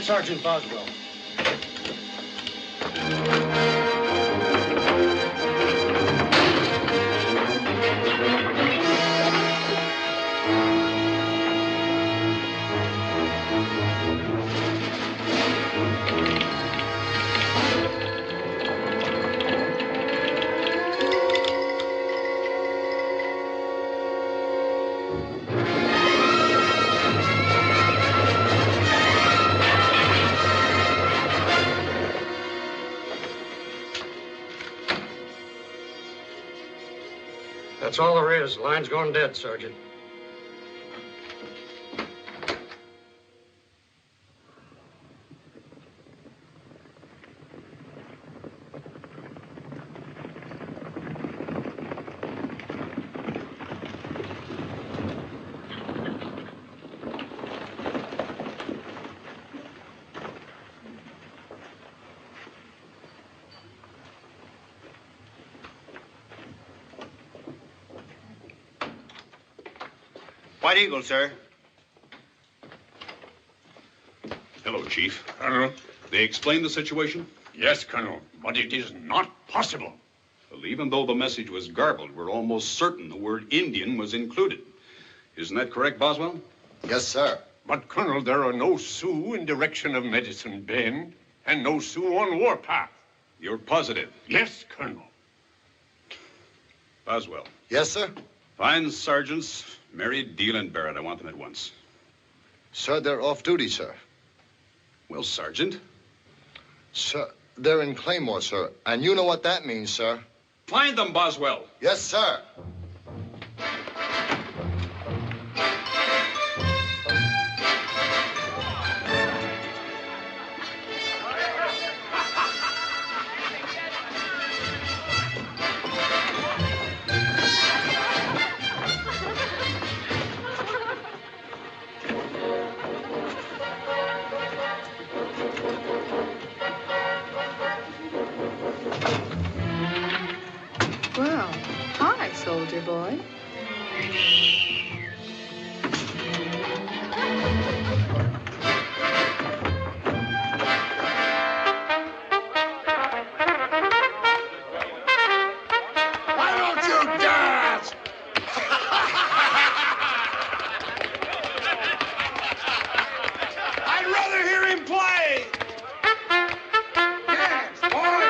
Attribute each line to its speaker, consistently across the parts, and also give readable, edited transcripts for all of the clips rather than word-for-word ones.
Speaker 1: Sergeant Boswell. That's all there is. Line's gone dead, Sergeant.
Speaker 2: White Eagle, sir.
Speaker 3: Hello, Chief.
Speaker 4: Colonel?
Speaker 3: They explained the situation?
Speaker 4: Yes, Colonel, but it is not possible.
Speaker 3: Well, even though the message was garbled, we're almost certain the word Indian was included. Isn't that correct, Boswell?
Speaker 5: Yes, sir.
Speaker 4: But, Colonel, there are no Sioux in direction of Medicine Bend, and no Sioux on Warpath.
Speaker 3: You're positive?
Speaker 4: Yes, Colonel.
Speaker 3: Boswell.
Speaker 5: Yes, sir?
Speaker 3: Find Sergeants Mary, Deal, and Barrett. I want them at once.
Speaker 5: Sir, they're off duty, sir.
Speaker 3: Well, Sergeant.
Speaker 5: Sir, they're in Claymore, sir. And you know what that means, sir.
Speaker 3: Find them, Boswell.
Speaker 5: Yes, sir.
Speaker 6: Well, hi, soldier boy.
Speaker 4: Why don't you dance? I'd rather hear him play. Dance, boy.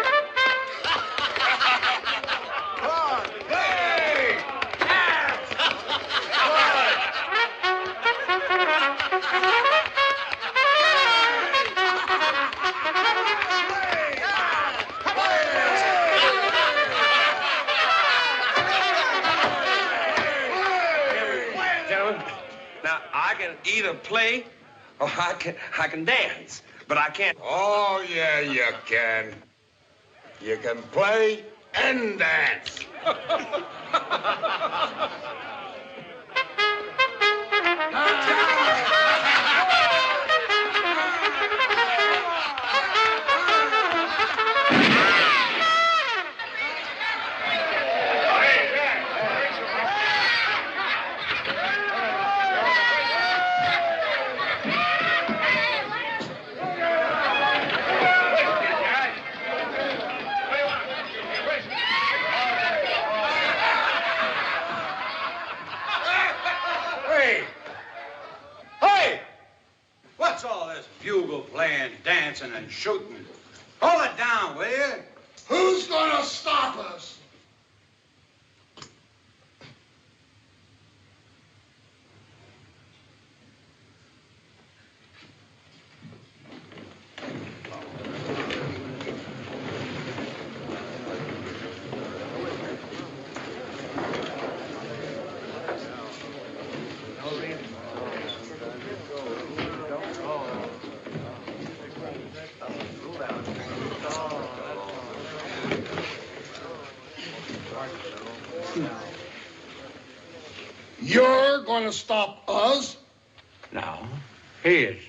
Speaker 4: Come on, hey! Dance!
Speaker 7: Gentlemen, now I can either play or I can dance, but I can't.
Speaker 4: Oh, yeah, you can. You can play and dance.
Speaker 1: Hey! Hey! What's all this bugle playing, dancing, and shooting? Hold it down, will you?
Speaker 4: Who's gonna stop us? You're gonna stop us?
Speaker 1: No. He is.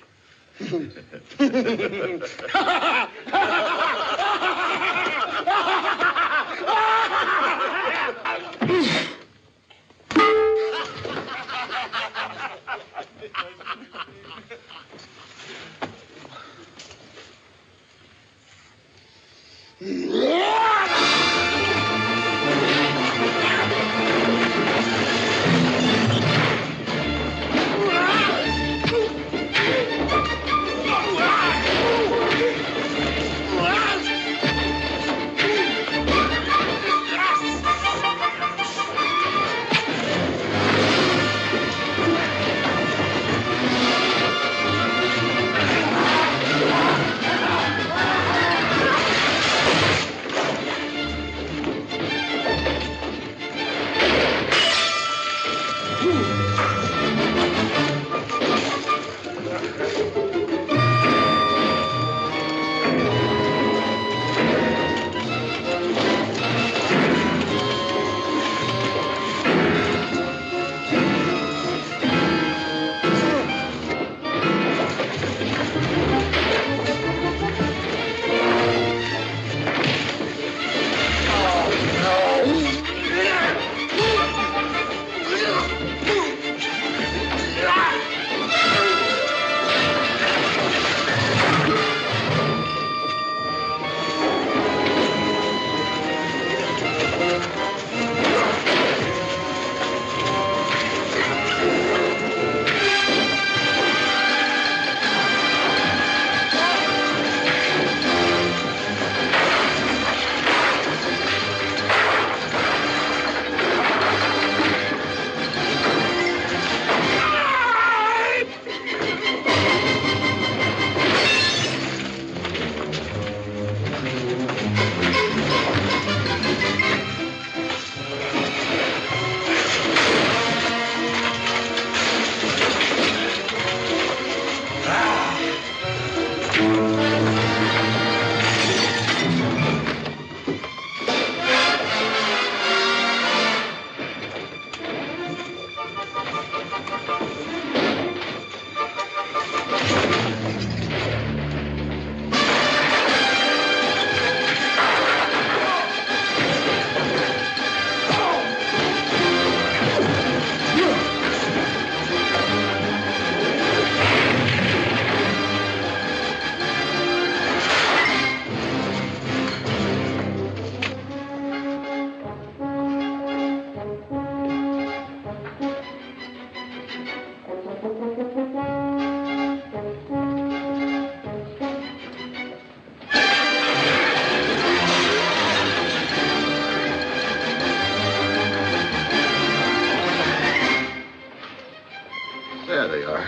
Speaker 5: There they are.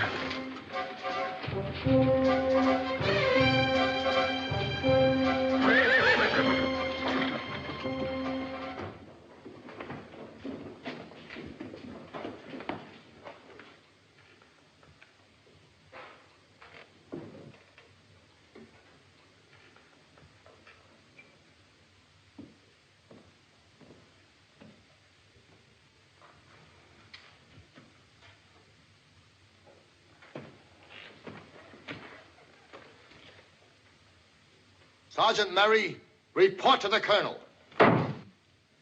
Speaker 5: Sergeant Murray, report to the colonel.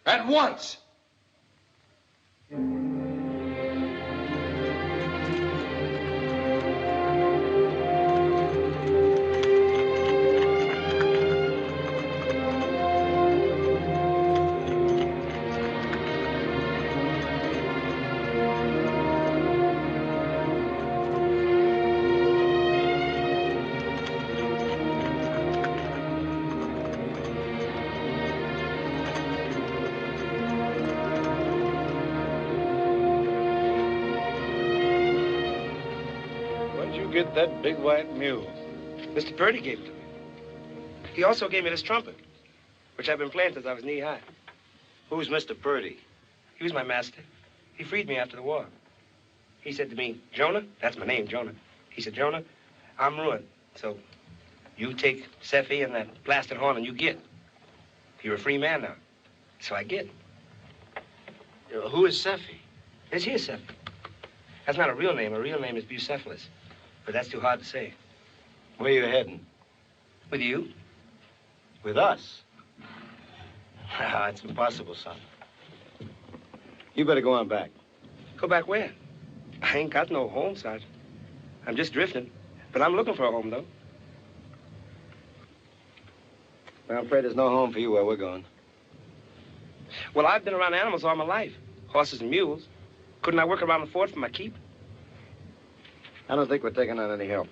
Speaker 5: At once.
Speaker 8: Get that big white mule.
Speaker 7: Mr. Purdy gave it to me. He also gave me this trumpet, which I've been playing since I was knee-high.
Speaker 8: Who's Mr. Purdy?
Speaker 7: He was my master. He freed me after the war. He said to me, Jonah, that's my name, Jonah. He said, Jonah, I'm ruined. So you take Seffi and that blasted horn and you get. You're a free man now. So I get.
Speaker 8: Who is Seffi?
Speaker 7: It's his Seffi. That's not a real name. A real name is Bucephalus. But that's too hard to say.
Speaker 8: Where you heading?
Speaker 7: With you?
Speaker 8: With us? It's impossible, son. You better go on back.
Speaker 7: Go back where? I ain't got no home, Sergeant. I'm just drifting. But I'm looking for a home, though.
Speaker 8: I'm afraid there's no home for you where we're going.
Speaker 7: Well, I've been around animals all my life. Horses and mules. Couldn't I work around the fort for my keep?
Speaker 8: I don't think we're taking on any help.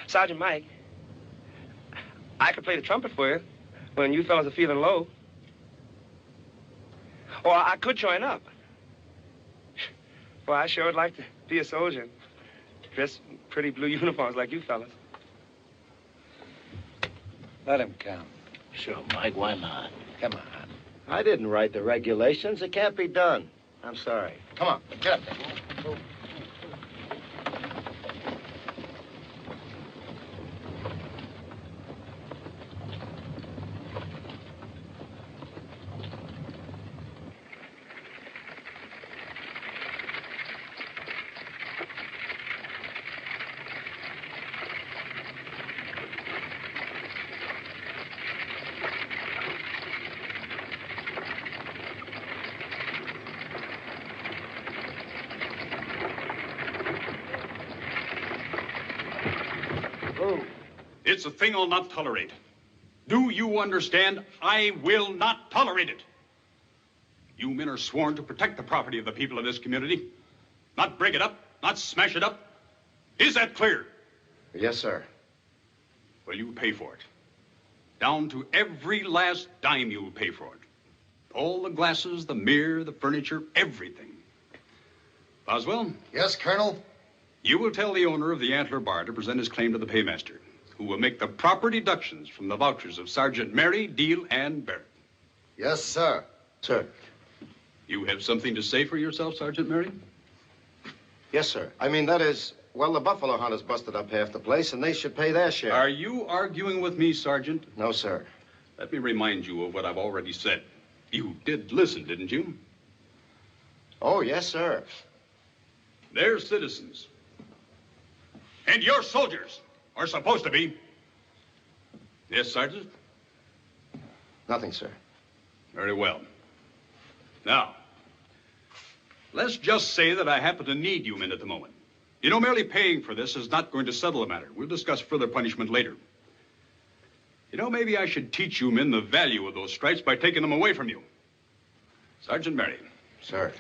Speaker 7: Sergeant Mike, I could play the trumpet for you when you fellas are feeling low. Or I could join up. Well, I sure would like to be a soldier. Dress in pretty blue uniforms like you fellas.
Speaker 1: Let him come.
Speaker 9: Sure, Mike, why not?
Speaker 1: Come on.
Speaker 8: I didn't write the regulations. It can't be done. I'm sorry.
Speaker 5: Come on, get up there.
Speaker 3: It's a thing I'll not tolerate. Do you understand? I will not tolerate it. You men are sworn to protect the property of the people of this community. Not break it up, not smash it up. Is that clear?
Speaker 8: Yes, sir.
Speaker 3: Well, you pay for it. Down to every last dime you'll pay for it. All the glasses, the mirror, the furniture, everything. Boswell?
Speaker 5: Yes, Colonel?
Speaker 3: You will tell the owner of the Antler Bar to present his claim to the paymaster, who will make the proper deductions from the vouchers of Sergeant Mary, Deal, and Barrett.
Speaker 5: Yes, sir.
Speaker 8: Sir.
Speaker 3: You have something to say for yourself, Sergeant Mary?
Speaker 8: Yes, sir. I mean, that is, well, the buffalo hunters busted up half the place, and they should pay their share.
Speaker 3: Are you arguing with me, Sergeant?
Speaker 8: No, sir.
Speaker 3: Let me remind you of what I've already said. You did listen, didn't you?
Speaker 8: Oh, yes, sir.
Speaker 3: They're citizens. And your soldiers are supposed to be. Yes, Sergeant?
Speaker 8: Nothing, sir.
Speaker 3: Very well. Now, let's just say that I happen to need you men at the moment. You know, merely paying for this is not going to settle the matter. We'll discuss further punishment later. You know, maybe I should teach you men the value of those stripes by taking them away from you. Sergeant Mary.
Speaker 8: Sir.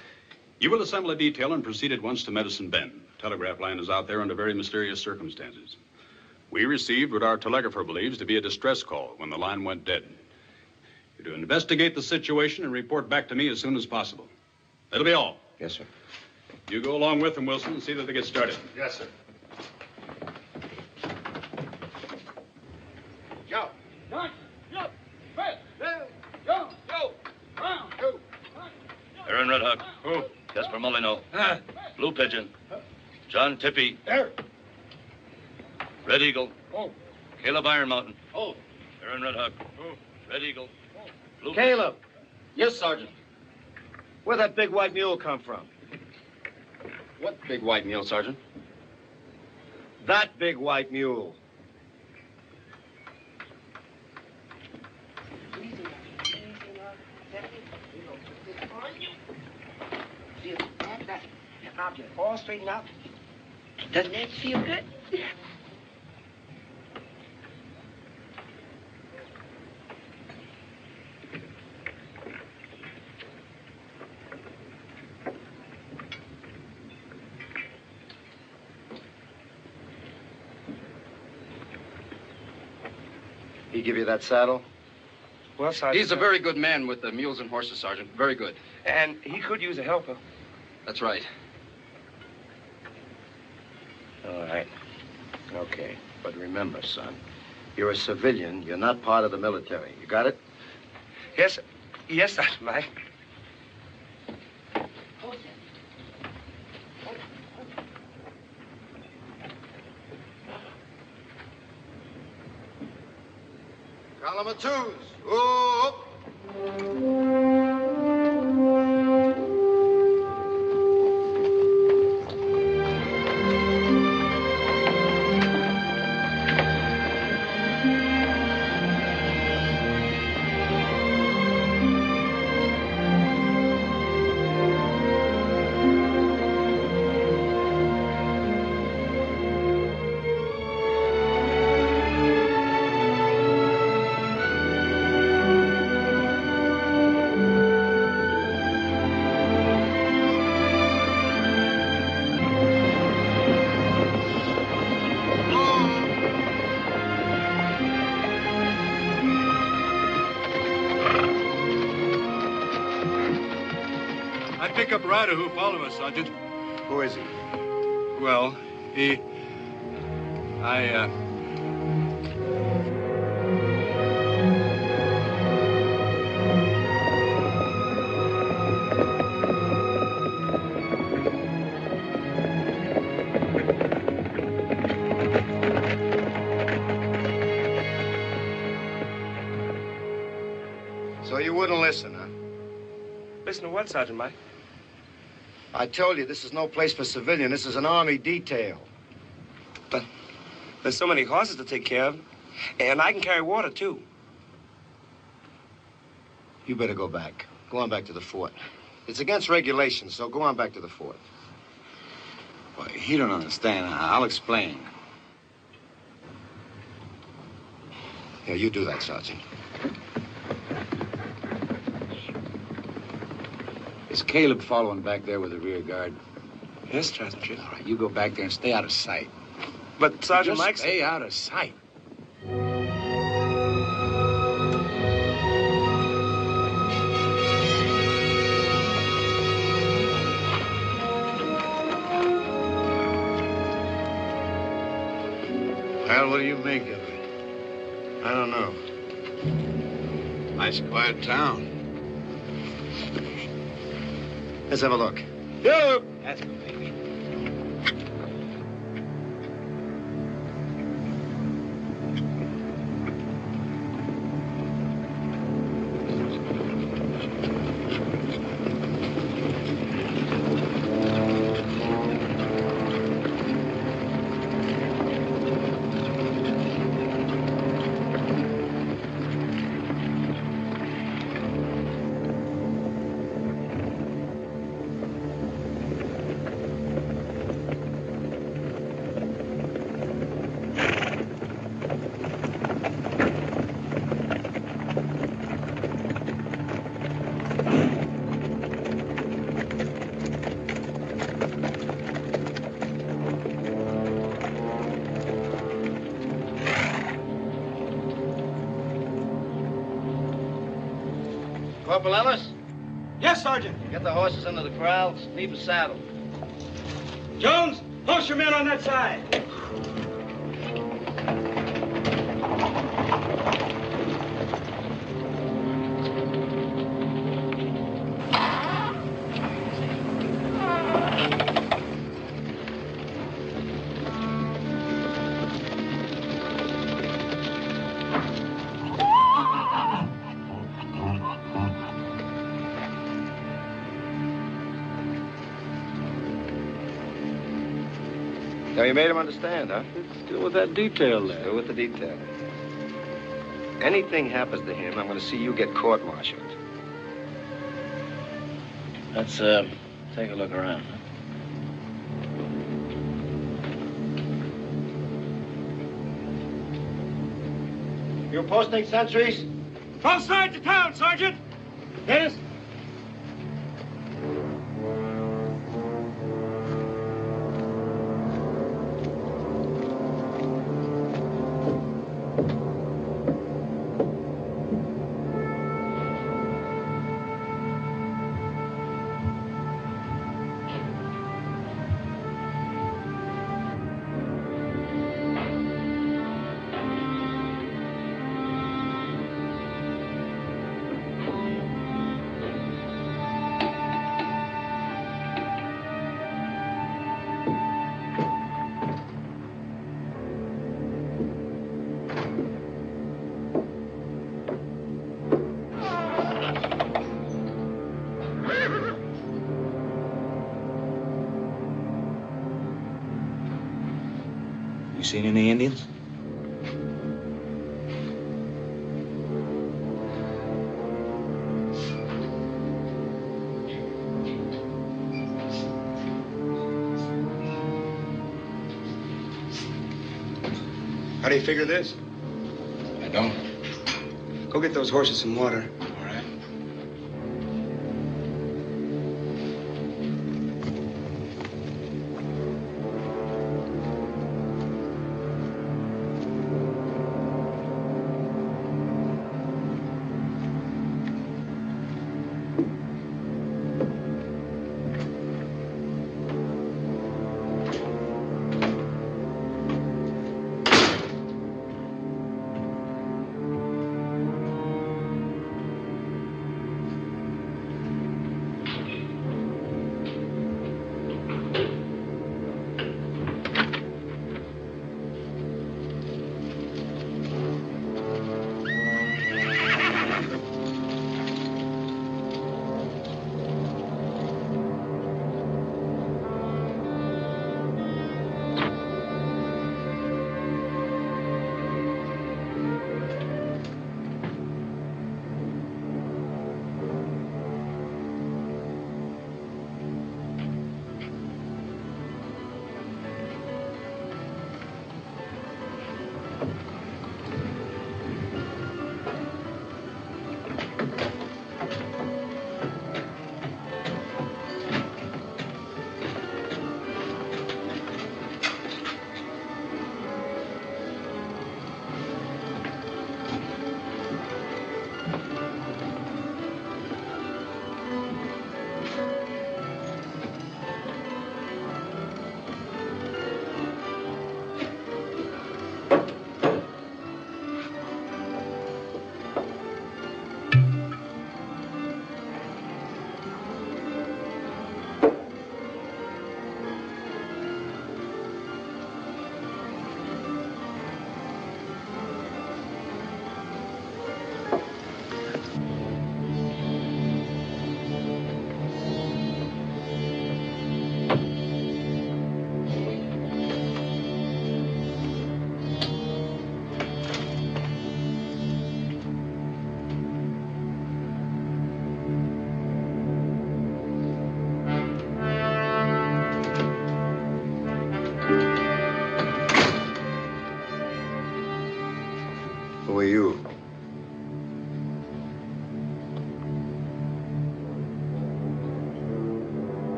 Speaker 3: You will assemble a detail and proceed at once to Medicine Bend. The telegraph line is out there under very mysterious circumstances. We received what our telegrapher believes to be a distress call when the line went dead. You're to investigate the situation and report back to me as soon as possible. That'll be all.
Speaker 8: Yes, sir.
Speaker 3: You go along with them, Wilson, and see that they get started.
Speaker 5: Yes, sir.
Speaker 1: Joe. Joe. Joe. Fred. Joe. Joe. Brown. Joe.
Speaker 9: They're in Red Hawk.
Speaker 3: Who?
Speaker 9: Jasper Molyneux. Blue Pigeon. John Tippy.
Speaker 1: There.
Speaker 9: Red Eagle.
Speaker 1: Oh.
Speaker 9: Caleb Iron Mountain.
Speaker 1: Oh.
Speaker 9: They're in Red Hawk. Red Eagle. Blue
Speaker 8: Caleb.
Speaker 1: Yes, Sergeant.
Speaker 8: Where'd that big white mule come from?
Speaker 1: What big white mule, Sergeant?
Speaker 8: That big white mule.
Speaker 7: Now get all straightened out. Doesn't that feel good?
Speaker 8: He give you that saddle?
Speaker 7: Well, Sergeant.
Speaker 10: He's a very good man with the mules and horses, Sergeant. Very good.
Speaker 7: And he could use a helper.
Speaker 10: That's right.
Speaker 8: All right. Okay. But remember, son, you're a civilian. You're not part of the military. You got it?
Speaker 7: Yes, yes, Sergeant Mike.
Speaker 5: Column of twos. Whoop.
Speaker 3: that pickup rider who followed us, Sergeant.
Speaker 8: Who is he?
Speaker 3: Well,
Speaker 8: So you wouldn't listen, huh?
Speaker 7: Listen to what, Sergeant Mike?
Speaker 8: I told you, this is no place for civilian. This is an army detail.
Speaker 7: But there's so many horses to take care of. And I can carry water, too.
Speaker 8: You better go back. Go on back to the fort. It's against regulations, so go on back to the fort.
Speaker 1: Well, he don't understand. I'll explain.
Speaker 8: Yeah, you do that, Sergeant.
Speaker 1: Is Caleb following back there with the rear guard?
Speaker 7: Yes, Sergeant.
Speaker 1: All right, you go back there and stay out of sight.
Speaker 7: But Sergeant
Speaker 1: Just
Speaker 7: Mike...
Speaker 1: stay out of sight.
Speaker 5: Well, what do you make of it?
Speaker 8: I don't know.
Speaker 5: Nice quiet town.
Speaker 8: Let's have a look.
Speaker 7: Yeah.
Speaker 1: That's good, baby.
Speaker 8: Corporal Ellis,
Speaker 7: Yes, Sergeant.
Speaker 8: get the horses under the corral. Leave the saddle.
Speaker 7: Jones, post your men on that side.
Speaker 8: Now, you made him understand, huh?
Speaker 5: Still with that detail there.
Speaker 8: Still with the detail. Anything happens to him, I'm going to see you get court-martialed.
Speaker 9: Let's, take a look around.
Speaker 8: You posting sentries?
Speaker 7: Both sides of town, Sergeant. Yes.
Speaker 1: You seen any Indians?
Speaker 7: How do you figure this?
Speaker 1: I don't.
Speaker 7: Go get those horses some water.
Speaker 1: All right.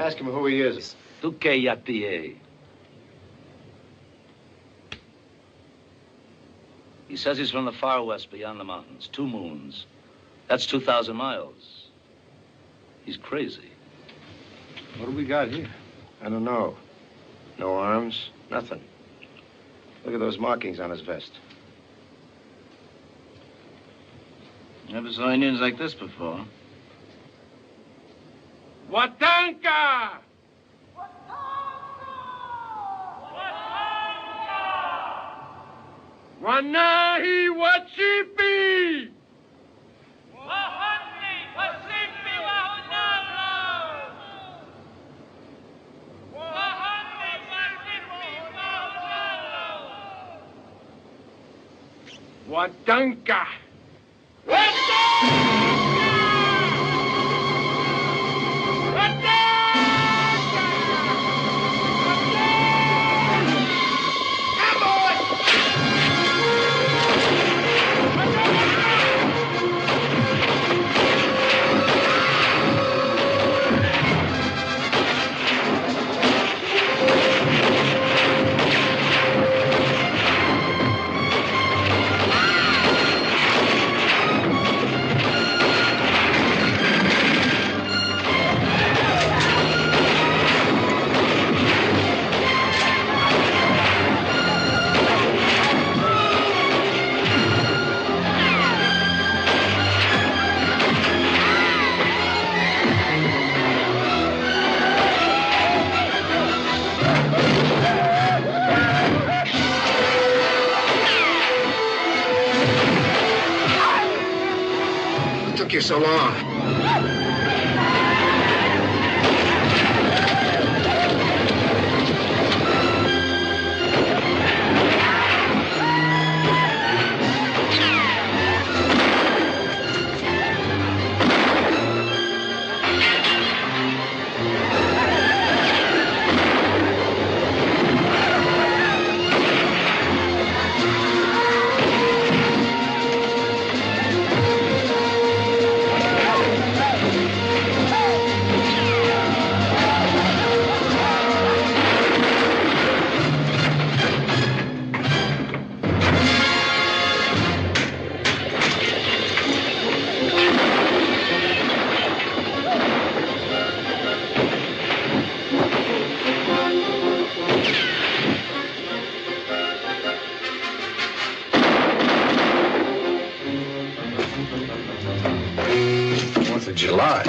Speaker 8: Ask him who he is.
Speaker 9: Duque Yatier. He says he's from the far west beyond the mountains. 2 moons. That's 2,000 miles. He's crazy.
Speaker 8: What do we got here? I don't know. No arms, nothing. Look at those markings on his vest.
Speaker 9: Never saw Indians like this before.
Speaker 4: Watanka! Wanahi Wachipi! Watanka!
Speaker 8: What took you so long?
Speaker 5: July.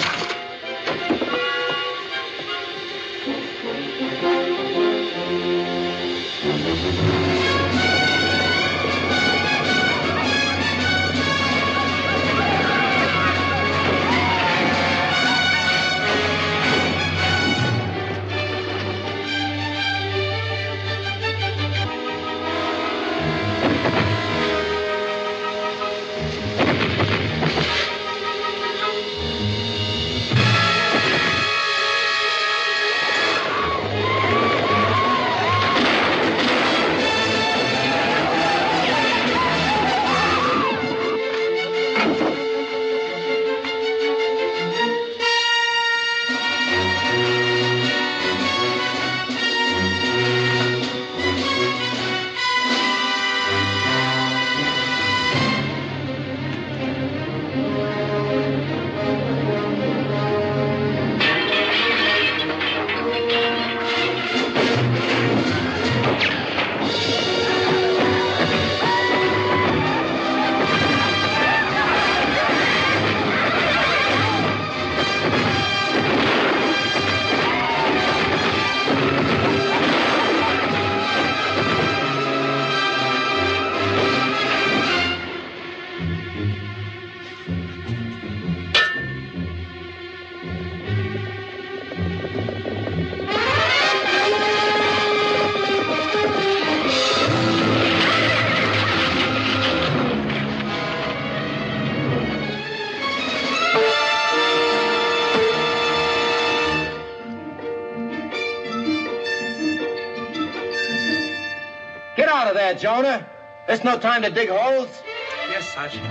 Speaker 7: Get out of there, Jonah. There's no time to dig holes.
Speaker 1: Yes, Sergeant.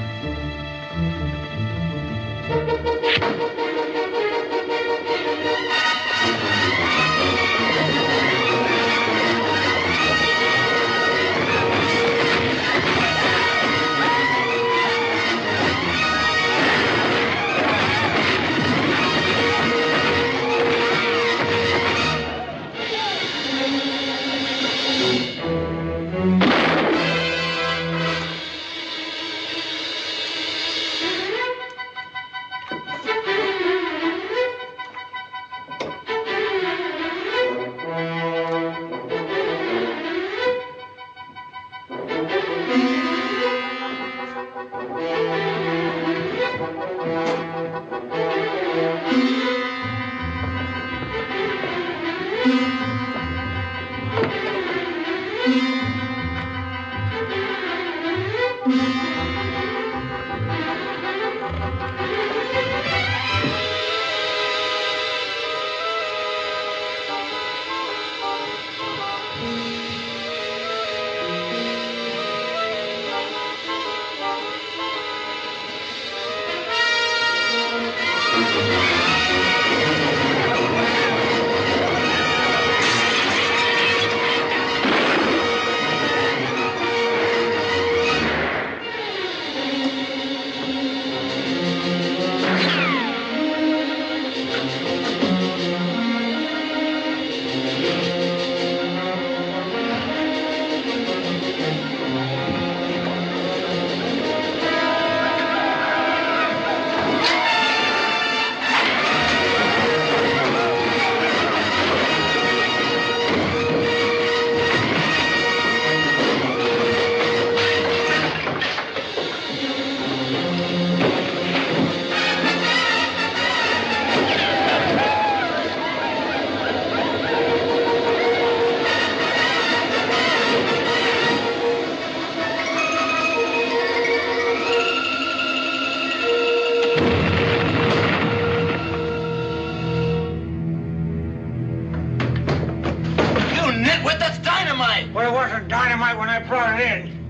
Speaker 1: Well, it wasn't dynamite when I brought it in.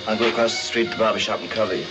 Speaker 8: I'll go across the street to the barber shop and cover you.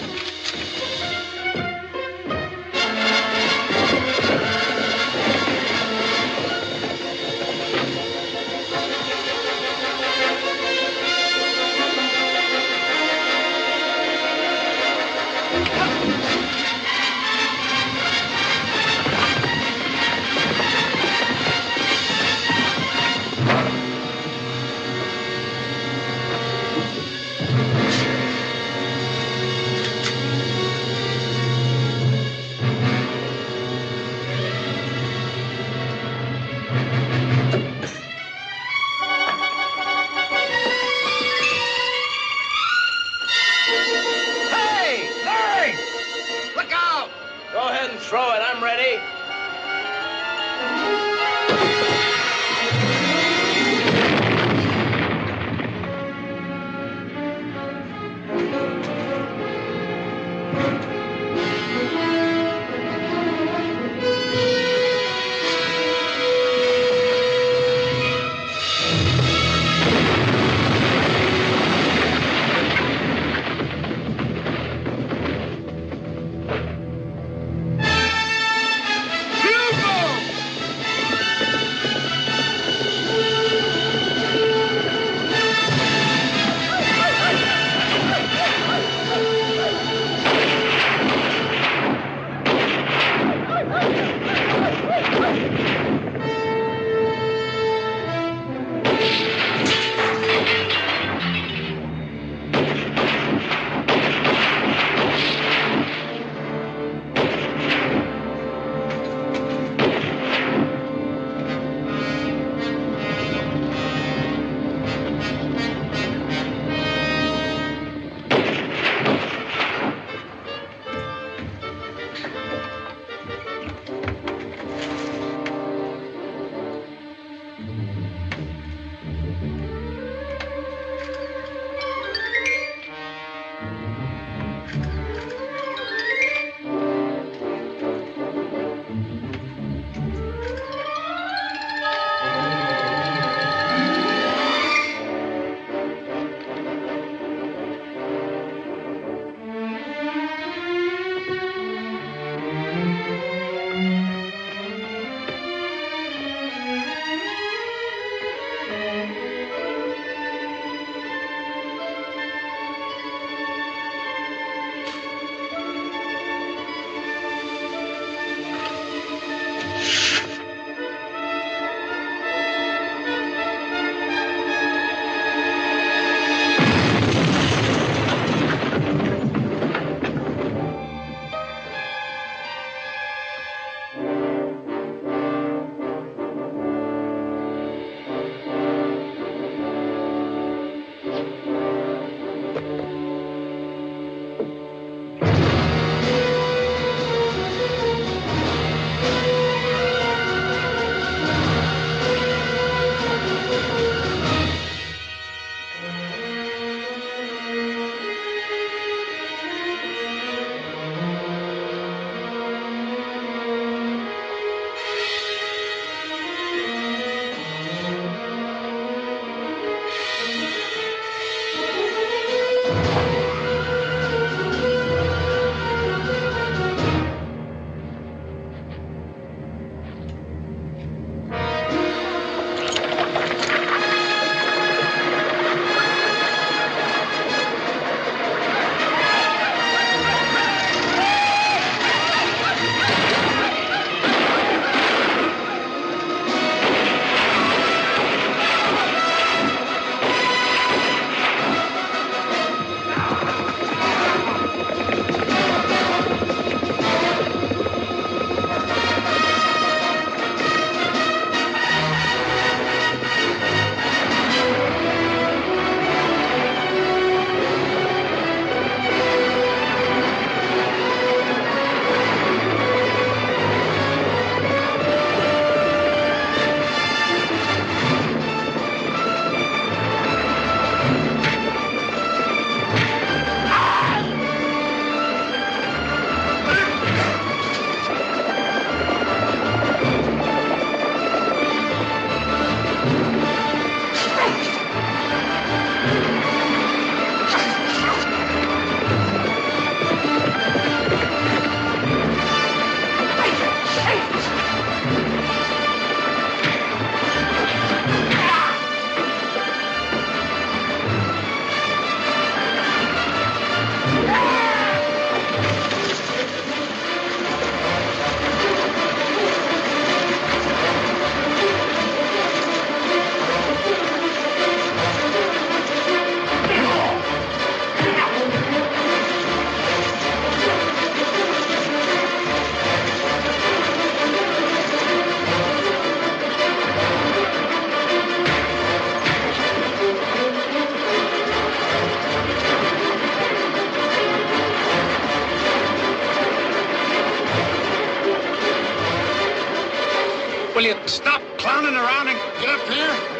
Speaker 4: Will you stop clowning around and get up here?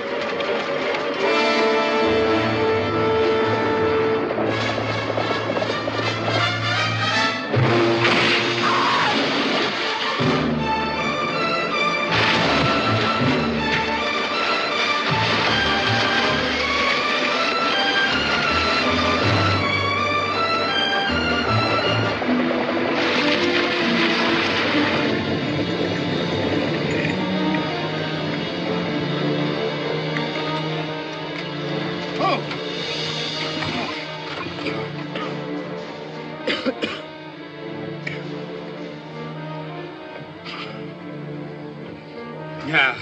Speaker 1: Yeah.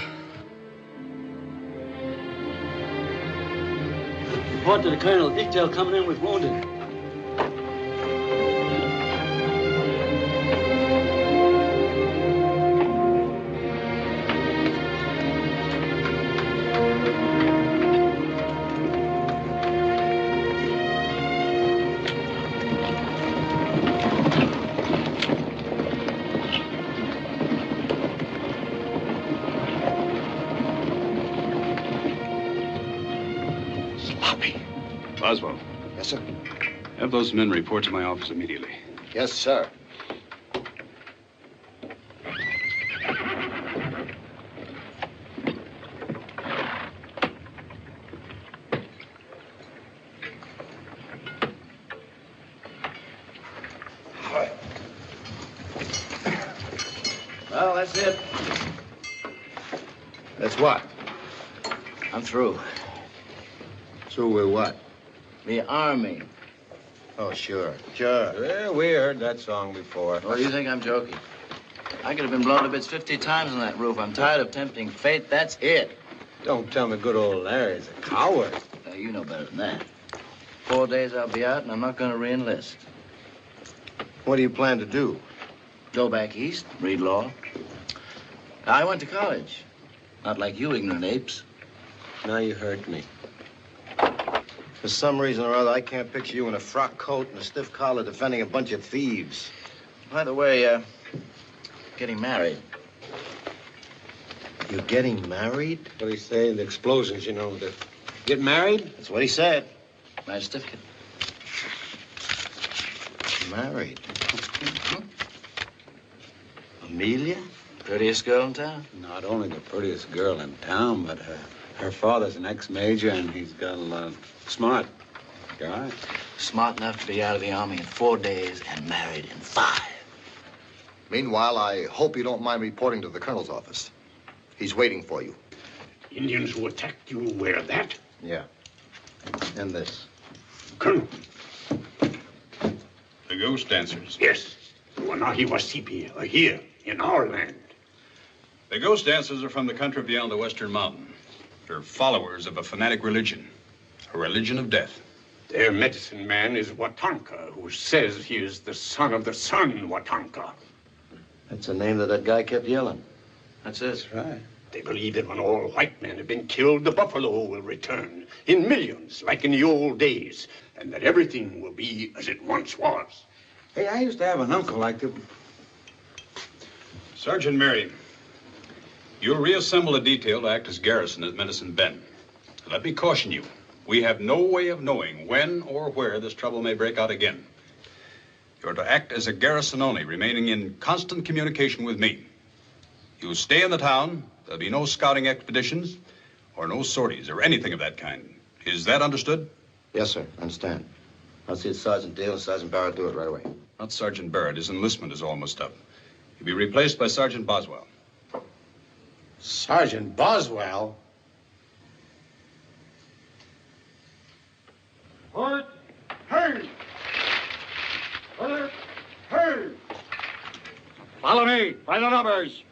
Speaker 11: Report to the colonel. Detail coming in with wounded.
Speaker 3: Boswell.
Speaker 5: Yes, sir.
Speaker 3: Have those men report to my office immediately.
Speaker 5: Yes, sir.
Speaker 8: Well, that's it.
Speaker 5: That's what?
Speaker 8: I'm through.
Speaker 5: Through with what?
Speaker 8: The Army.
Speaker 5: Oh, sure. Sure.
Speaker 2: Yeah, we heard that song before.
Speaker 8: Oh, you think I'm joking? I could have been blown to bits 50 times on that roof. I'm tired of tempting fate. That's it.
Speaker 2: Don't tell me good old Larry's a coward.
Speaker 8: Now, you know better than that. 4 days I'll be out, and I'm not going to re-enlist.
Speaker 2: What do you plan to do?
Speaker 8: Go back east, read law. I went to college. Not like you ignorant apes.
Speaker 2: Now you hurt me. For some reason or other, I can't picture you in a frock coat and a stiff collar defending a bunch of thieves.
Speaker 8: By the way, getting married.
Speaker 2: You're getting married? What do you say? The explosions, you know. Get married?
Speaker 8: That's what he said. Marriage certificate.
Speaker 2: Married? Amelia?
Speaker 8: Prettiest girl in town.
Speaker 1: Not only the prettiest girl in town, but her father's an ex-major, and he's got a lot of smart guy.
Speaker 8: Smart enough to be out of the Army in 4 days and married in 5.
Speaker 5: Meanwhile, I hope you don't mind reporting to the colonel's office. He's waiting for you.
Speaker 4: Indians who attacked you wear that?
Speaker 2: Yeah. And this.
Speaker 4: Colonel.
Speaker 3: The ghost dancers.
Speaker 4: Yes. The Wanahi-Wasipi are here in our land.
Speaker 3: The ghost dancers are from the country beyond the western mountain. They're followers of a fanatic religion. A religion of death.
Speaker 4: Their medicine man is Watanka, who says he is the son of the sun, Watanka.
Speaker 2: That's the name that guy kept yelling.
Speaker 8: That's it.
Speaker 1: That's right.
Speaker 4: They believe that when all white men have been killed, the buffalo will return in millions, like in the old days, and that everything will be as it once was.
Speaker 1: Hey, I used to have an uncle like that.
Speaker 3: Sergeant Mary, you'll reassemble the detail to act as garrison at Medicine Bend. Let me caution you. We have no way of knowing when or where this trouble may break out again. You're to act as a garrison only, remaining in constant communication with me. You stay in the town. There'll be no scouting expeditions or no sorties or anything of that kind. Is that understood?
Speaker 2: Yes, sir. Understand. I'll see that Sergeant Dale and Sergeant Barrett do it right away.
Speaker 3: Not Sergeant Barrett. His enlistment is almost up. He'll be replaced by Sergeant Boswell.
Speaker 4: Sergeant Boswell?
Speaker 12: Halt! Hey! Halt! Hey! Follow me by the numbers.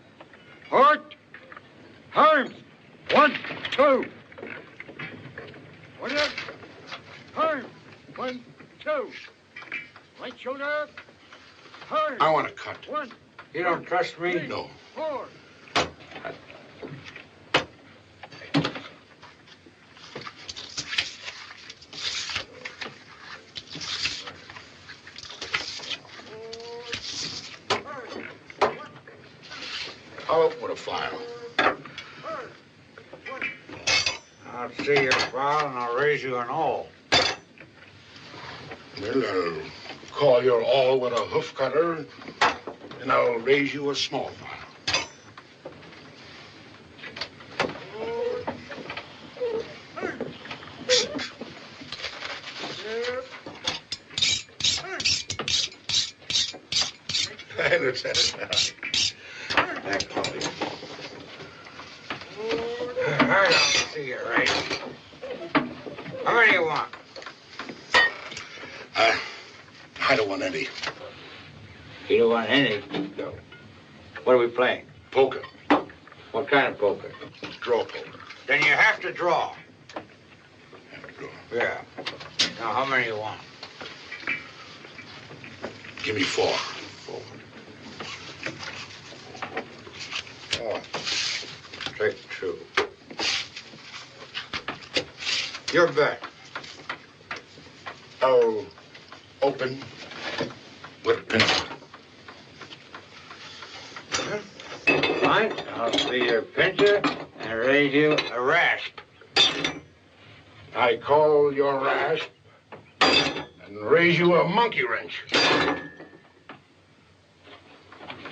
Speaker 12: Halt! Arms! 1, 2. Order! Arms! 1, 2. Right shoulder. Arms!
Speaker 4: I want to cut.
Speaker 12: 1.
Speaker 4: You don't trust me?
Speaker 12: 3,
Speaker 4: No.
Speaker 12: 4.
Speaker 4: I'll open with a file.
Speaker 1: I'll see your file and I'll raise you an all.
Speaker 12: Well, I'll call your all with a hoof cutter, and I'll raise you a small file. Hey, let's have it now.
Speaker 1: That call you. I don't see it right. How many you want?
Speaker 12: I don't want any.
Speaker 1: You don't want any?
Speaker 12: No.
Speaker 1: What are we playing?
Speaker 12: Poker.
Speaker 1: What kind of poker?
Speaker 12: Draw poker.
Speaker 1: Then you have to draw.
Speaker 12: Have to draw.
Speaker 1: Yeah. Now, how many you want?
Speaker 12: Give me 4.
Speaker 1: 4. Straight through. Your bet.
Speaker 12: I'll open with a pencil.
Speaker 1: Fine. I'll see your pincher and raise you a rasp.
Speaker 12: I call your rasp and raise you a monkey wrench.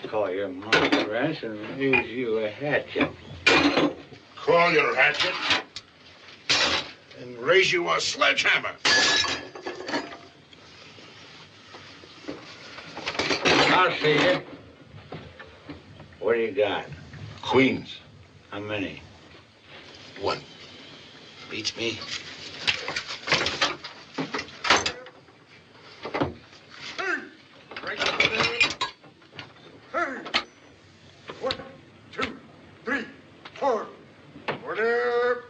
Speaker 1: Call your monkey wrench and raise you a hatchet.
Speaker 12: Call your hatchet and raise you a sledgehammer.
Speaker 1: I'll see you. What do you got?
Speaker 12: Queens.
Speaker 1: How many?
Speaker 12: 1.
Speaker 1: Beats me.
Speaker 12: Hey! 1, 2, 3, 4. Order.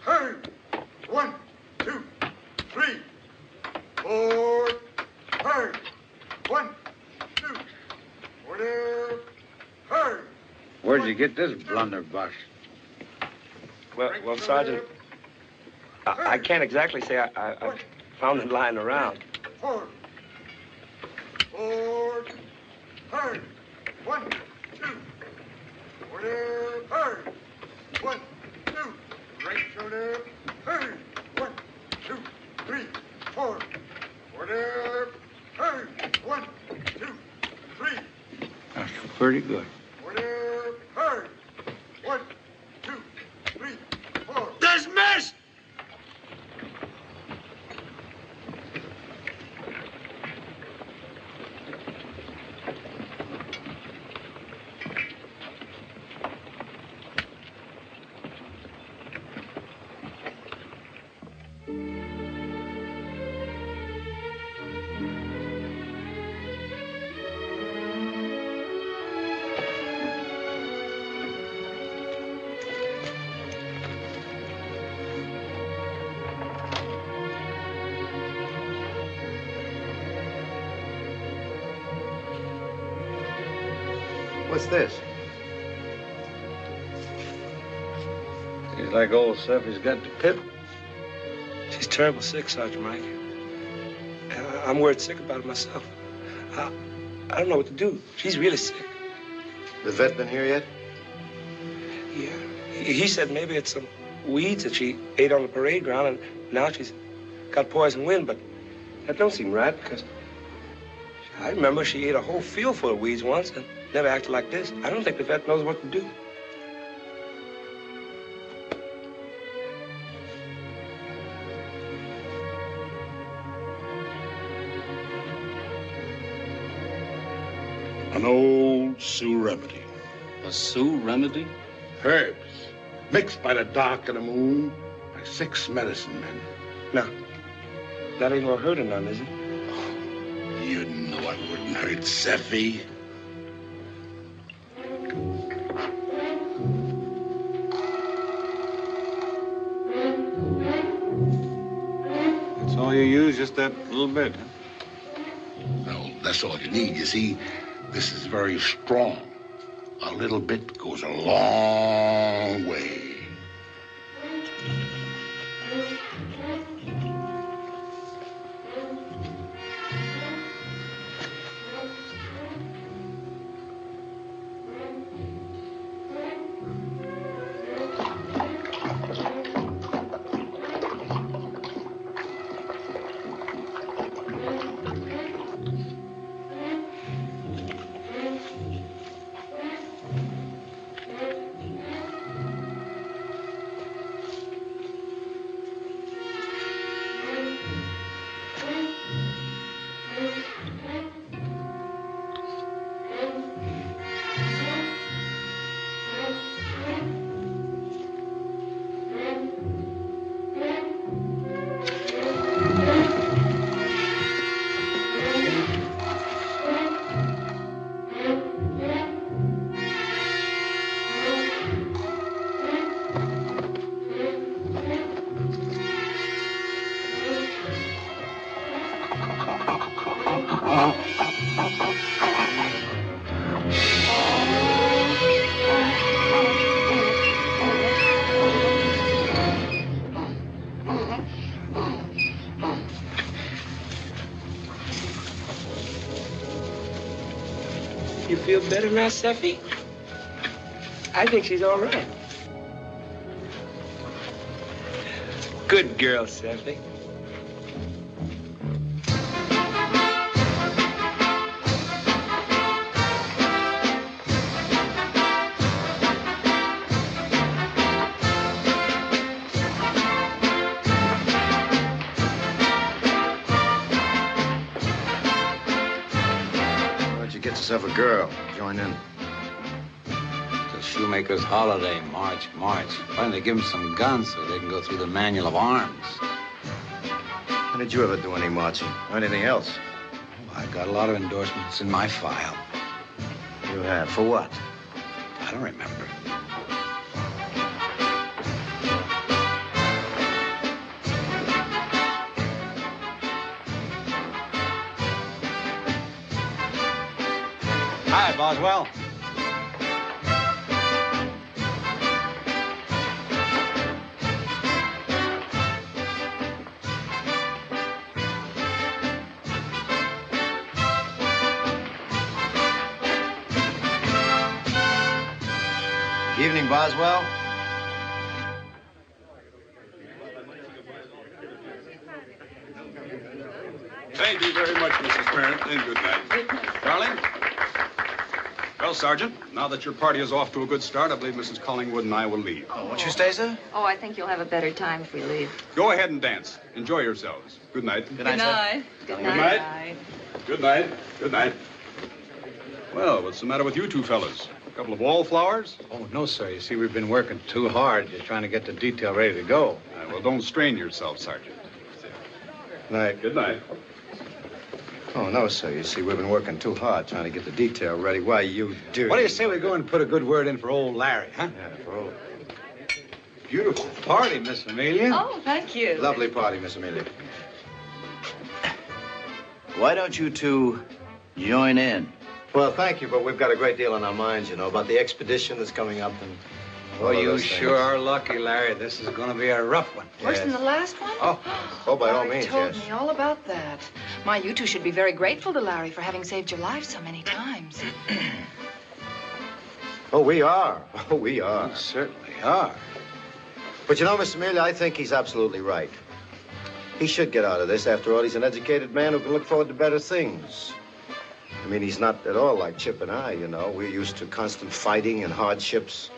Speaker 12: Hey! 1, 2, 3, 4. Hey! 1, 2. Order. Hey!
Speaker 1: Where'd you get this blunderbuss?
Speaker 7: Well, Sergeant, I can't exactly say I found it lying around.
Speaker 12: 4. 4. Hey! 1, 2. Order. Hey! 1, 2. Right shoulder. Hey! 1, 2, 3, 4. Order. Hey! 1, 2, 3.
Speaker 1: That's pretty good.
Speaker 12: Order. Hey! 1, 2, 3, 4.
Speaker 1: Dismissed!
Speaker 2: What's this?
Speaker 1: He's like old Seffy's got the pip.
Speaker 7: She's terrible sick, Sergeant Mike. I'm worried sick about it myself. I don't know what to do. She's really sick.
Speaker 2: The vet been here yet?
Speaker 7: Yeah. He said maybe it's some weeds that she ate on the parade ground, and now she's got poison wind, but that don't seem right, because I remember she ate a whole field full of weeds once and never acted like this. I don't think the vet knows what to do.
Speaker 12: An old Sioux remedy.
Speaker 10: A Sioux remedy?
Speaker 12: Herbs mixed by the dark of the moon by 6 medicine men.
Speaker 7: Now, that ain't gonna hurt her none, is it?
Speaker 12: You know it wouldn't hurt Seffy.
Speaker 1: That's all you use, just that little bit, huh?
Speaker 12: Well, that's all you need. You see, this is very strong. A little bit goes a long way.
Speaker 7: feel better now, Seffy? I think she's all right. Good girl, Seffy.
Speaker 2: Get yourself a girl. Join in.
Speaker 13: The shoemaker's holiday, March. Why don't they give them some guns so they can go through the manual of arms?
Speaker 2: When did you ever do any marching or anything else?
Speaker 13: I got a lot of endorsements in my file.
Speaker 2: You have? For what?
Speaker 13: I don't remember.
Speaker 1: Hi, Boswell.
Speaker 2: Evening, Boswell.
Speaker 3: Thank you very much, Mrs. Parent, and good night. Darling? Well, Sergeant, now that your party is off to a good start, I believe Mrs. Collingwood and I will leave.
Speaker 2: Oh, won't you stay, sir?
Speaker 6: Oh, I think you'll have a better time if we leave.
Speaker 3: Go ahead and dance. Enjoy yourselves. Good night.
Speaker 6: Good night.
Speaker 3: Good night. Good night. Good night. Well, what's the matter with you two fellas? A couple of wallflowers?
Speaker 13: Oh, no, sir. You see, we've been working too hard. Just trying to get the detail ready to go.
Speaker 3: Well, don't strain yourself, Sergeant.
Speaker 2: Night.
Speaker 3: Good night.
Speaker 2: Oh, no, sir. You see, we've been working too hard trying to get the detail ready. Why, you do.
Speaker 13: What do you say we go and put a good word in for old Larry, huh?
Speaker 2: Yeah, for old.
Speaker 13: Beautiful party, Miss Amelia.
Speaker 6: Oh, thank you.
Speaker 2: Lovely party, Miss Amelia.
Speaker 14: Why don't you two join in?
Speaker 2: Well, thank you, but we've got a great deal on our minds, you know, about the expedition that's coming up and...
Speaker 13: Oh, you sure are lucky, Larry. This is going to be a rough one.
Speaker 6: Worse than the last one?
Speaker 2: Oh, by all means,
Speaker 15: told
Speaker 2: yes.
Speaker 15: me all about that. My, you two should be very grateful to Larry for having saved your life so many times.
Speaker 2: Oh, we are. Oh, we are.
Speaker 13: We certainly are.
Speaker 2: But you know, Miss Amelia, I think he's absolutely right. He should get out of this. After all, he's an educated man who can look forward to better things. I mean, he's not at all like Chip and I, you know. We're used to constant fighting and hardships.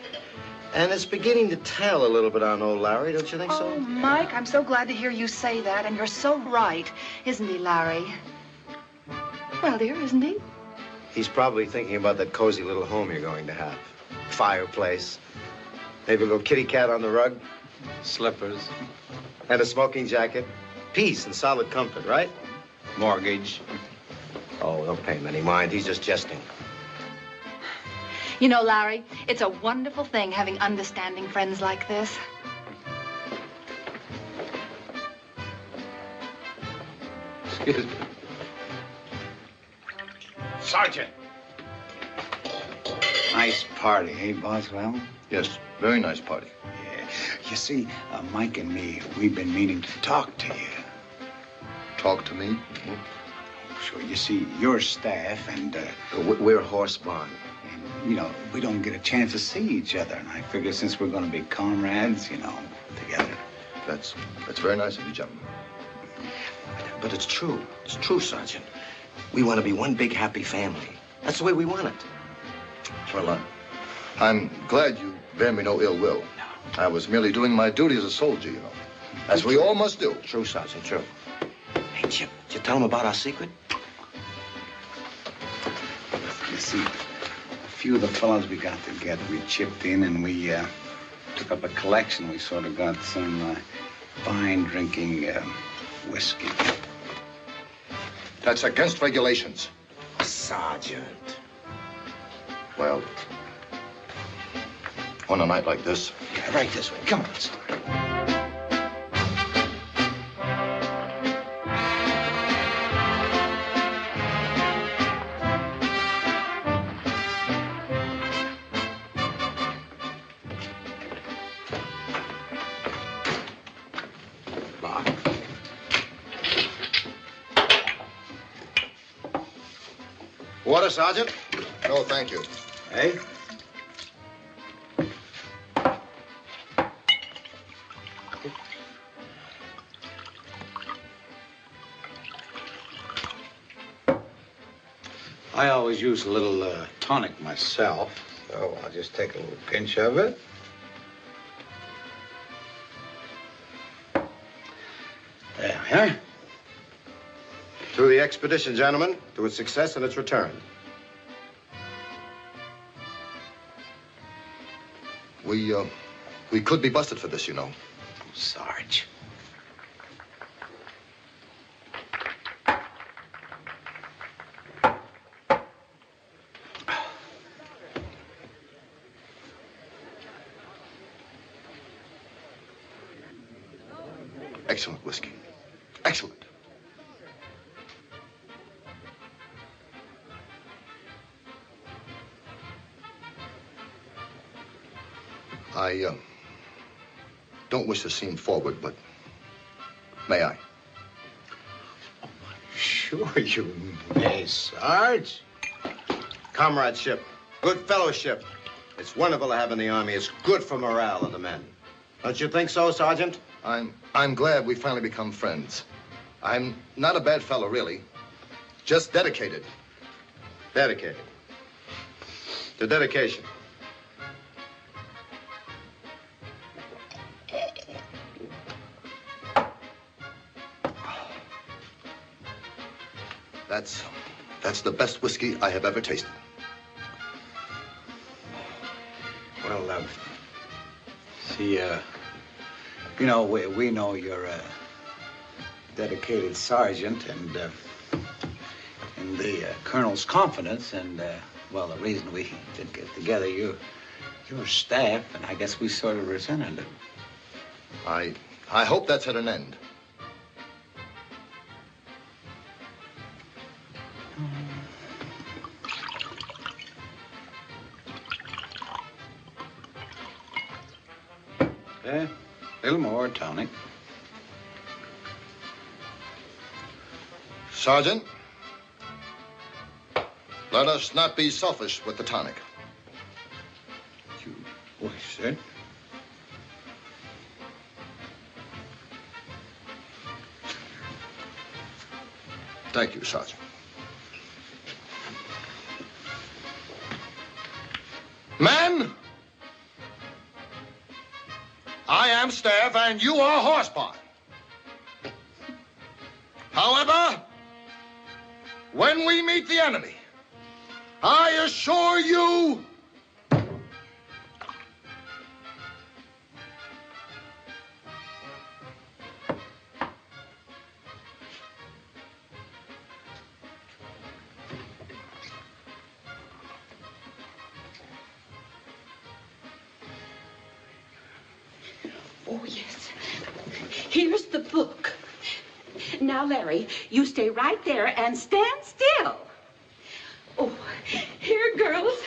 Speaker 2: And it's beginning to tell a little bit on old Larry, don't you think so?
Speaker 15: Oh, Mike, I'm so glad to hear you say that, and you're so right. Isn't he, Larry? Well, dear, isn't he?
Speaker 2: He's probably thinking about that cozy little home you're going to have. Fireplace. Maybe a little kitty cat on the rug.
Speaker 13: Slippers.
Speaker 2: And a smoking jacket. Peace and solid comfort, right?
Speaker 13: Mortgage.
Speaker 2: Oh, don't pay him any mind. He's just jesting.
Speaker 15: You know, Larry, it's a wonderful thing having understanding friends like this.
Speaker 13: Excuse me.
Speaker 4: Sergeant.
Speaker 13: Nice party, eh, Boswell?
Speaker 5: Yes, very nice party.
Speaker 13: Yeah. You see, Mike and me, we've been meaning to talk to you.
Speaker 5: Talk to me?
Speaker 13: Sure, you see, your staff and...
Speaker 2: we're horse barn.
Speaker 13: You know, we don't get a chance to see each other. And I figure since we're going to be comrades, you know, together.
Speaker 5: That's very nice of you, gentlemen.
Speaker 2: But it's true. It's true, Sergeant. We want to be one big happy family. That's the way we want it.
Speaker 5: Well, I'm glad you bear me no ill will. I was merely doing my duty as a soldier, you know. As we all must do.
Speaker 2: True, Sergeant, true. Hey, Chip, did you tell him about our secret?
Speaker 13: You see, a few of the fellows we got together, we chipped in and we took up a collection. We sort of got some fine drinking whiskey.
Speaker 5: That's against regulations.
Speaker 2: Sergeant.
Speaker 5: Well, on a night like this.
Speaker 13: Yeah, right this way. Come on, let's start.
Speaker 2: Water, Sergeant?
Speaker 5: No, thank you.
Speaker 2: Hey?
Speaker 13: I always use a little tonic myself, so I'll just take a little pinch of it. There, yeah.
Speaker 2: To the expedition, gentlemen, to its success and its return.
Speaker 5: We could be busted for this, you know.
Speaker 13: Sarge.
Speaker 5: Excellent whiskey. Excellent. I don't wish to seem forward, but may I?
Speaker 13: Sure you may, Sarge.
Speaker 2: Comradeship, good fellowship. It's wonderful to have in the Army. It's good for morale of the men. Don't you think so, Sergeant?
Speaker 5: I'm glad we finally become friends. I'm not a bad fellow, really. Just dedicated.
Speaker 2: Dedicated. To dedication.
Speaker 5: That's the best whiskey I have ever tasted.
Speaker 13: Well, see, you know, we know you're a dedicated sergeant and in the colonel's confidence, and, well, the reason we did get together, your staff, and I guess we sort of resented it.
Speaker 5: I hope that's at an end.
Speaker 13: A little more tonic.
Speaker 5: Sergeant, let us not be selfish with the tonic.
Speaker 13: You wish it.
Speaker 5: Thank you, Sergeant. Men! I am staff and you are horsepower. However, when we meet the enemy, I assure you
Speaker 16: Oh, yes. Here's the book. Now, Larry, you stay right there and stand still. Oh, here, girls.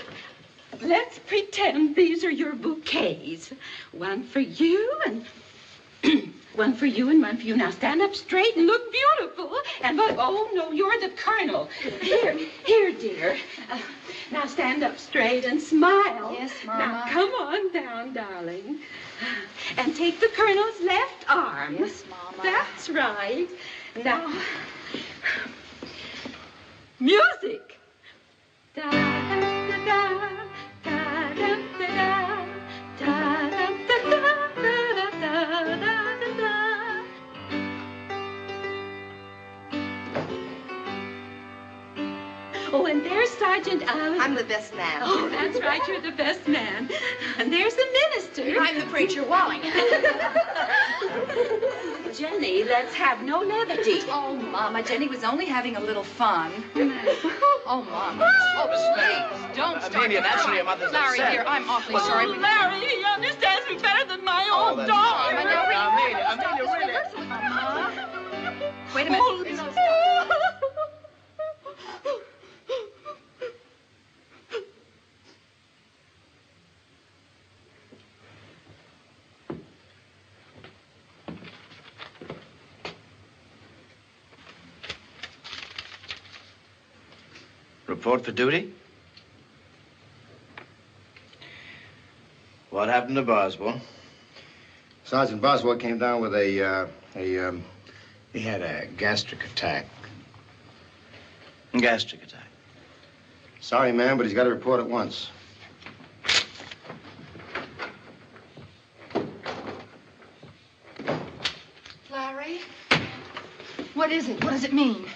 Speaker 16: Let's pretend these are your bouquets. One for you and one for you and one for you. Now, stand up straight and look beautiful. And look, oh, no, you're the colonel. Here, dear. Now, stand up straight and smile.
Speaker 15: Yes, Mama.
Speaker 16: Now, come on down, darling. And take the colonel's left arm.
Speaker 15: Yes, Mama.
Speaker 16: That's right. Now, music. Da da da da da da da da da da da da da da. Oh, and there's Sergeant
Speaker 15: I'm the best man.
Speaker 16: Oh, that's right. You're the best man. And there's the minister.
Speaker 15: I'm the preacher Wallingham.
Speaker 16: Jenny, let's have no levity.
Speaker 15: Oh, Mama, Jenny was only having a little fun. Oh, Mama. Oh, please, don't start.
Speaker 8: Amelia, naturally your mother's
Speaker 15: Larry,
Speaker 8: upset.
Speaker 15: dear, I'm awfully sorry.
Speaker 16: Oh, Larry, he understands me better than my own
Speaker 8: that's
Speaker 16: dog.
Speaker 8: fine. Amelia, really.
Speaker 15: Mama. Wait a minute.
Speaker 16: Oh,
Speaker 14: Report for duty? happened to Boswell?
Speaker 2: Sergeant Boswell came down with he had a gastric attack.
Speaker 14: Gastric attack.
Speaker 2: Sorry, ma'am, but he's got to report at once.
Speaker 15: Larry? What is it? What does it mean?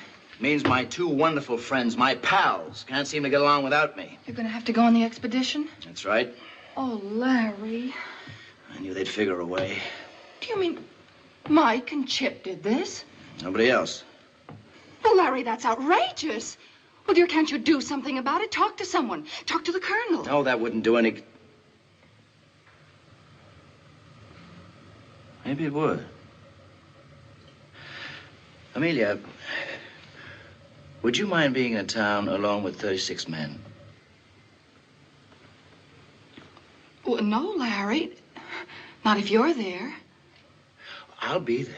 Speaker 14: Means my two wonderful friends, my pals, can't seem to get along without me.
Speaker 15: You're gonna have to go on the expedition?
Speaker 14: That's right.
Speaker 15: Oh, Larry.
Speaker 14: I knew they'd figure a way.
Speaker 15: Do you mean Mike and Chip did this?
Speaker 14: Nobody else.
Speaker 15: Well, Larry, that's outrageous. Well, dear, can't you do something about it? Talk to someone. Talk to the colonel.
Speaker 14: No, that wouldn't do any... Maybe it would. Amelia, would you mind being in town alone with 36 men?
Speaker 15: Well, no, Larry. Not if you're there.
Speaker 14: I'll be there.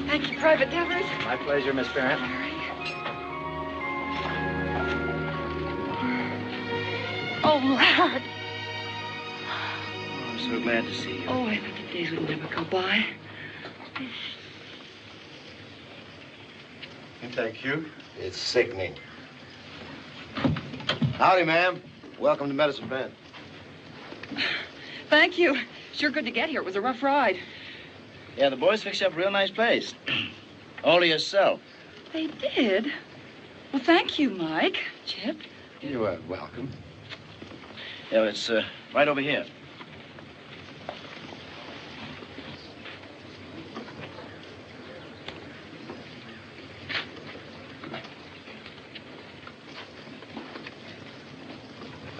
Speaker 15: Thank you, Private Devers.
Speaker 14: My pleasure, Miss Farron.
Speaker 15: Oh, Larry.
Speaker 14: I'm so glad to see you.
Speaker 15: Oh, I thought the days would never go by.
Speaker 2: Thank you. It's sickening. Howdy, ma'am. Welcome to Medicine Bend.
Speaker 6: Thank you. Sure good to get here. It was a rough ride.
Speaker 14: Yeah, the boys fixed you up a real nice place. All to yourself.
Speaker 6: They did? Well, thank you, Mike. Chip.
Speaker 2: You are welcome.
Speaker 14: Yeah, it's right over here.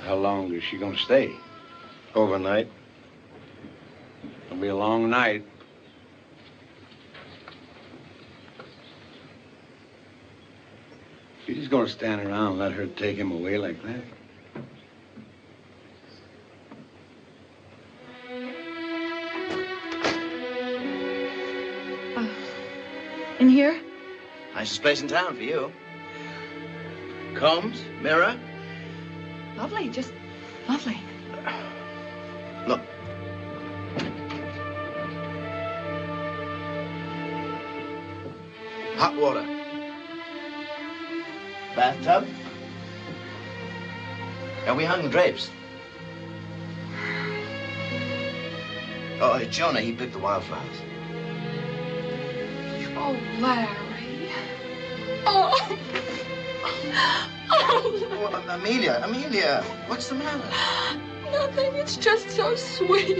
Speaker 1: How long is she gonna stay?
Speaker 2: Overnight.
Speaker 1: It'll be a long night. You just gonna stand around and let her take him away like that?
Speaker 15: In here?
Speaker 14: Nicest place in town for you. Combs, mirror.
Speaker 15: Lovely, just lovely.
Speaker 14: Look. Hot water. Bathtub. And we hung the drapes. Oh, Jonah, he picked the wildflowers.
Speaker 15: Oh, Larry. Oh.
Speaker 14: Oh, Amelia, what's the matter?
Speaker 15: Nothing. It's just so sweet.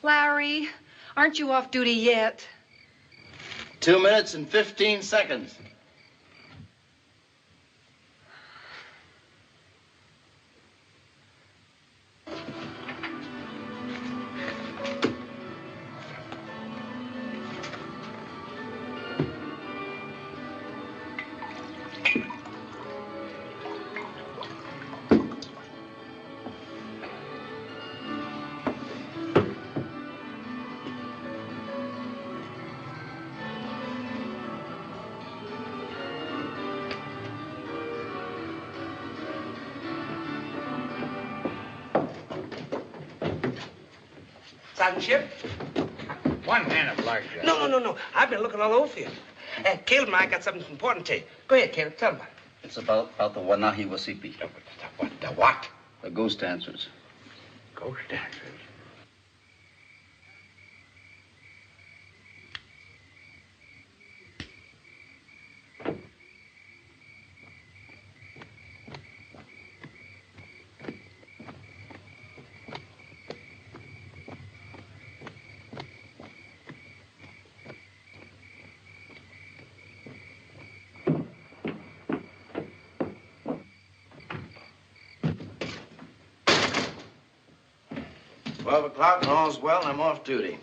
Speaker 15: Larry, aren't you off duty yet?
Speaker 14: 2 minutes and 15 seconds.
Speaker 7: Sergeant Ship.
Speaker 1: One minute, Larger.
Speaker 7: No. I've been looking all over for you. Caleb and I got something important to you. Go ahead, Caleb. Tell him about it.
Speaker 9: It's about the Wanahi Wasipi.
Speaker 1: The what?
Speaker 9: The ghost dancers.
Speaker 1: Ghost dancers.
Speaker 14: O'clock and all's well, and I'm off duty.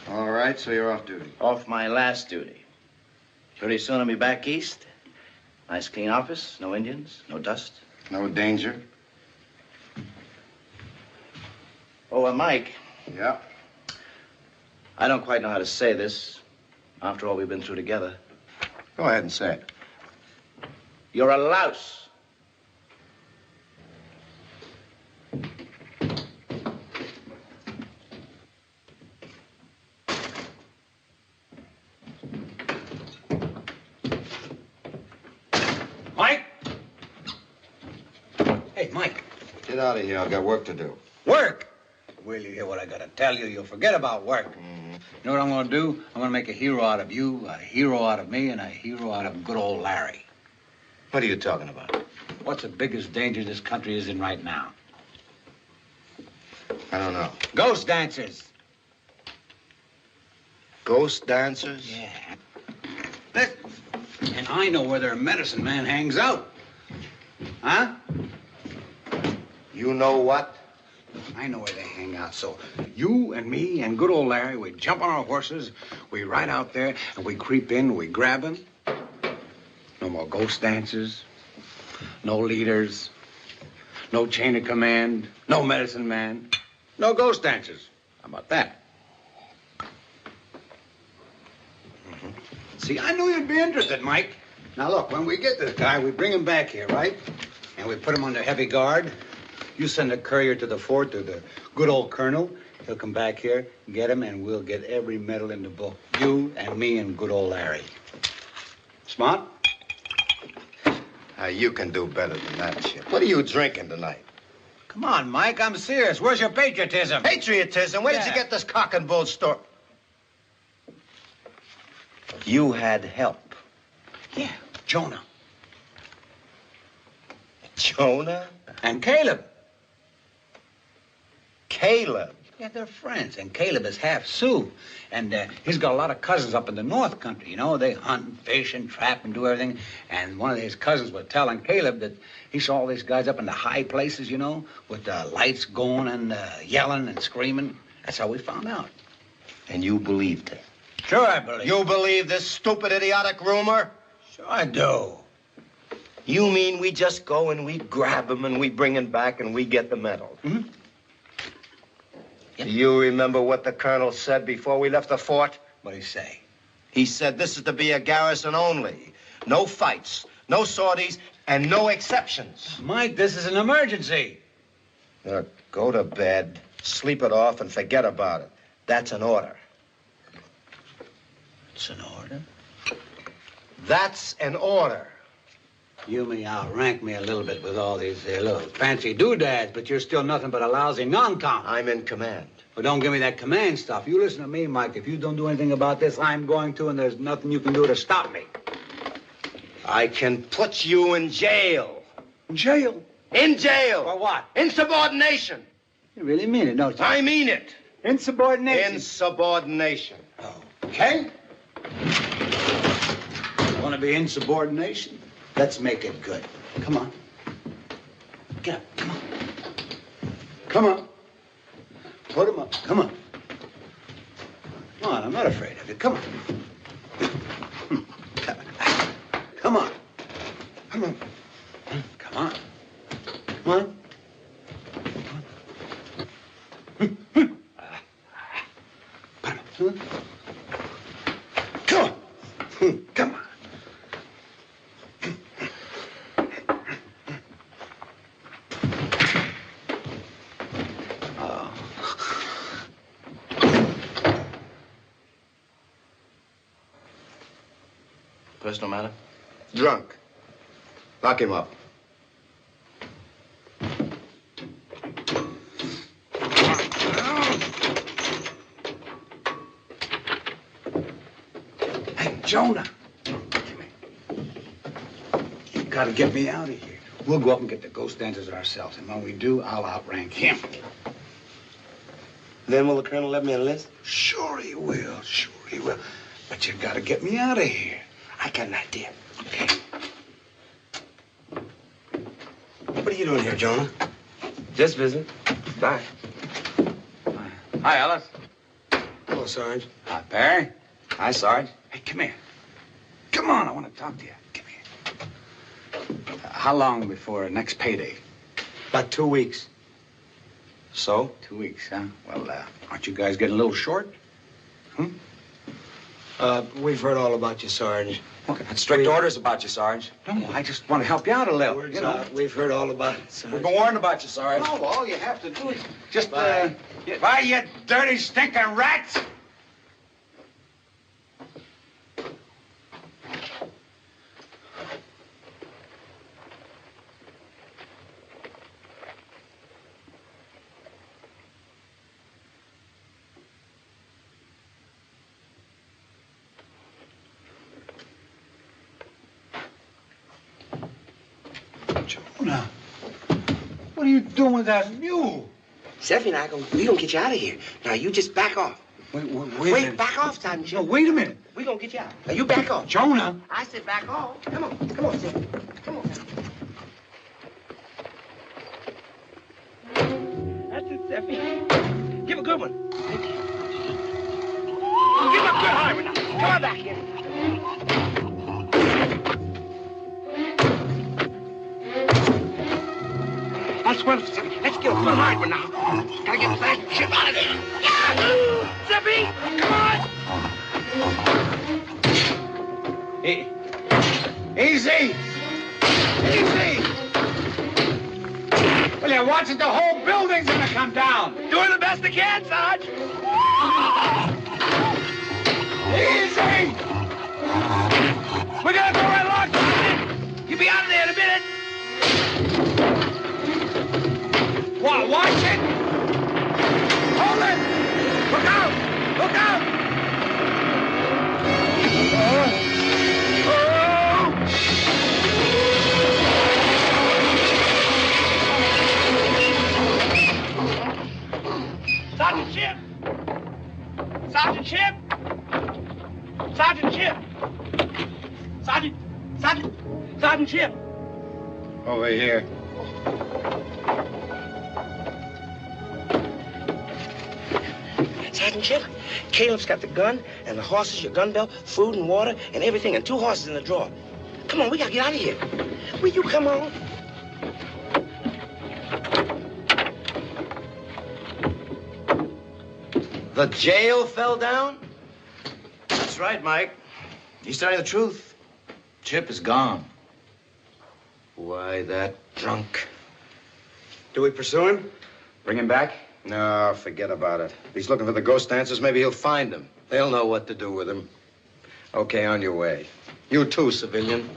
Speaker 2: All right, so you're off duty.
Speaker 14: Off my last duty. Pretty soon I'll be back east. Nice clean office, no Indians, no dust.
Speaker 2: No danger?
Speaker 14: Oh, Mike.
Speaker 2: Yeah?
Speaker 14: I don't quite know how to say this. After all we've been through together.
Speaker 2: Go ahead and say it.
Speaker 14: You're a louse.
Speaker 1: Mike? Hey, Mike.
Speaker 2: Get out of here. I've got work to do.
Speaker 1: Work? Will you hear what I gotta tell you? You'll forget about work. You know what I'm gonna do? I'm gonna make a hero out of you, a hero out of me, and a hero out of good old Larry.
Speaker 2: What are you talking about?
Speaker 1: What's the biggest danger this country is in right now?
Speaker 2: I don't know.
Speaker 1: Ghost dancers.
Speaker 2: Ghost dancers?
Speaker 1: Yeah. And I know where their medicine man hangs out. Huh?
Speaker 2: You know what?
Speaker 1: I know where they hang out. So you and me and good old Larry, we jump on our horses, we ride out there, and we creep in, we grab him. No more ghost dancers, no leaders, no chain of command, no medicine man, no ghost dancers. How about that? See, I knew you'd be interested, Mike. Now, look, when we get this guy, we bring him back here, right? And we put him under heavy guard. You send a courier to the fort to the good old colonel. He'll come back here, get him, and we'll get every medal in the book. You and me and good old Larry. Smart?
Speaker 2: You can do better than that shit. What are you drinking tonight?
Speaker 1: Come on, Mike, I'm serious. Where's your patriotism?
Speaker 2: Patriotism? Where did you get this cock and bull story? You had help.
Speaker 1: Yeah, Jonah.
Speaker 2: Jonah?
Speaker 1: And Caleb.
Speaker 2: Caleb?
Speaker 1: Yeah, they're friends, and Caleb is half Sioux. And he's got a lot of cousins up in the North Country, you know. They hunt and fish and trap and do everything. And one of his cousins was telling Caleb that he saw all these guys up in the high places, you know, with the lights going and yelling and screaming. That's how we found out.
Speaker 2: And you believed it?
Speaker 1: Sure I believe.
Speaker 2: You believe this stupid, idiotic rumor?
Speaker 1: Sure I do.
Speaker 2: You mean we just go and we grab him and we bring him back and we get the medal?
Speaker 1: Mm-hmm.
Speaker 2: Yep. Do you remember what the colonel said before we left the fort?
Speaker 1: What'd he say?
Speaker 2: He said this is to be a garrison only. No fights, no sorties, and no exceptions.
Speaker 1: Mike, this is an emergency.
Speaker 2: Look, go to bed, sleep it off, and forget about it. That's an order.
Speaker 1: It's an order?
Speaker 2: That's an order.
Speaker 1: You may outrank me a little bit with all these little fancy doodads, but you're still nothing but a lousy non-com.
Speaker 2: I'm in command.
Speaker 1: Well, don't give me that command stuff. You listen to me, Mike. If you don't do anything about this, I'm going to, and there's nothing you can do to stop me.
Speaker 2: I can put you in jail.
Speaker 1: Jail?
Speaker 2: In jail.
Speaker 1: For what?
Speaker 2: Insubordination.
Speaker 1: You really mean it, don't you?
Speaker 2: I mean it.
Speaker 1: Insubordination?
Speaker 2: Insubordination.
Speaker 1: Okay. Want to be insubordination? Let's make it good. Come on. Get up. Come on. Come on. Put him up. Come on. Come on. I'm not afraid of you. Come on. Come on. Come on. Come on. Come on. Come on. Come on.
Speaker 14: Personal matter?
Speaker 2: Drunk. Lock him up.
Speaker 13: Hey, Jonah. Come here. You gotta get me out of here. We'll go up and get the ghost dancers ourselves, and when we do, I'll outrank him.
Speaker 7: Then will the colonel let me enlist?
Speaker 13: Sure he will. Sure he will. But you gotta get me out of here.
Speaker 7: I got an idea. Okay. What are you doing here, Jonah? Just visiting. Bye.
Speaker 13: Hi, Alice.
Speaker 7: Hello, Sarge.
Speaker 13: Hi, Barry.
Speaker 7: Hi, Sarge.
Speaker 13: Hey, come here. Come on, I want to talk to you. Come here. How long before next payday?
Speaker 7: About 2 weeks. So?
Speaker 13: 2 weeks, huh? Well, aren't you guys getting a little short?
Speaker 7: We've heard all about you, Sarge.
Speaker 13: Okay.
Speaker 7: Strict orders about you, Sarge.
Speaker 13: No, I just want to help you out a little.
Speaker 7: You know, we've heard all about it, Sarge.
Speaker 13: We've been warned about you, Sarge. No, all you have to do is just, Bye, you dirty, stinking rats! Jonah, what are you doing with that mule?
Speaker 7: Seffy and I, we gonna get you out of here. Now, you just back off.
Speaker 13: Wait a minute.
Speaker 7: Back off, Sergeant.
Speaker 13: No, wait a minute.
Speaker 7: We gonna get you out. Now, you back off.
Speaker 13: Jonah.
Speaker 7: I said back off. Come on, Seffy. Come on. That's it, Seffy. Give a good one. Give a good hard one now. Come on back here. That's one, Seffy. Let's get a good hard one now. Gotta get that ship out of there. Yeah! Seffy, come on!
Speaker 13: Hey. Easy! Easy! Well, you're watching the whole building's gonna come down.
Speaker 7: Doing the best I can, Sarge.
Speaker 13: Easy!
Speaker 7: We're gonna go right along, Sergeant. You'll be out of there in a minute.
Speaker 13: What, watch it? Hold it! Look out! Look out!
Speaker 7: Sergeant Ship! Sergeant Ship! Sergeant Ship! Sergeant Ship!
Speaker 2: Over here.
Speaker 7: Sergeant Ship, Caleb's got the gun and the horses, your gun belt, food and water and everything, and 2 horses in the drawer. Come on, we gotta get out of here. Will you come on?
Speaker 14: The jail fell down? That's right, Mike. He's telling the truth. Chip is gone.
Speaker 2: Why, that drunk.
Speaker 13: Do we pursue him? Bring him back?
Speaker 2: No, forget about it. If he's looking for the ghost dancers, maybe he'll find them. They'll know what to do with him. Okay, on your way. You too, civilian.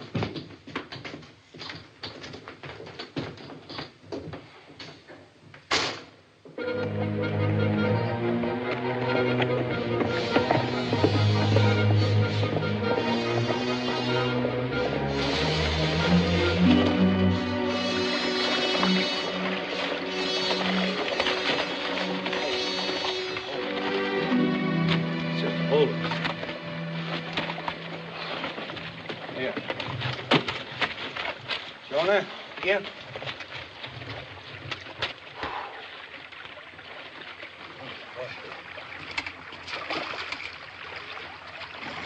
Speaker 13: Jonah?
Speaker 7: Yeah.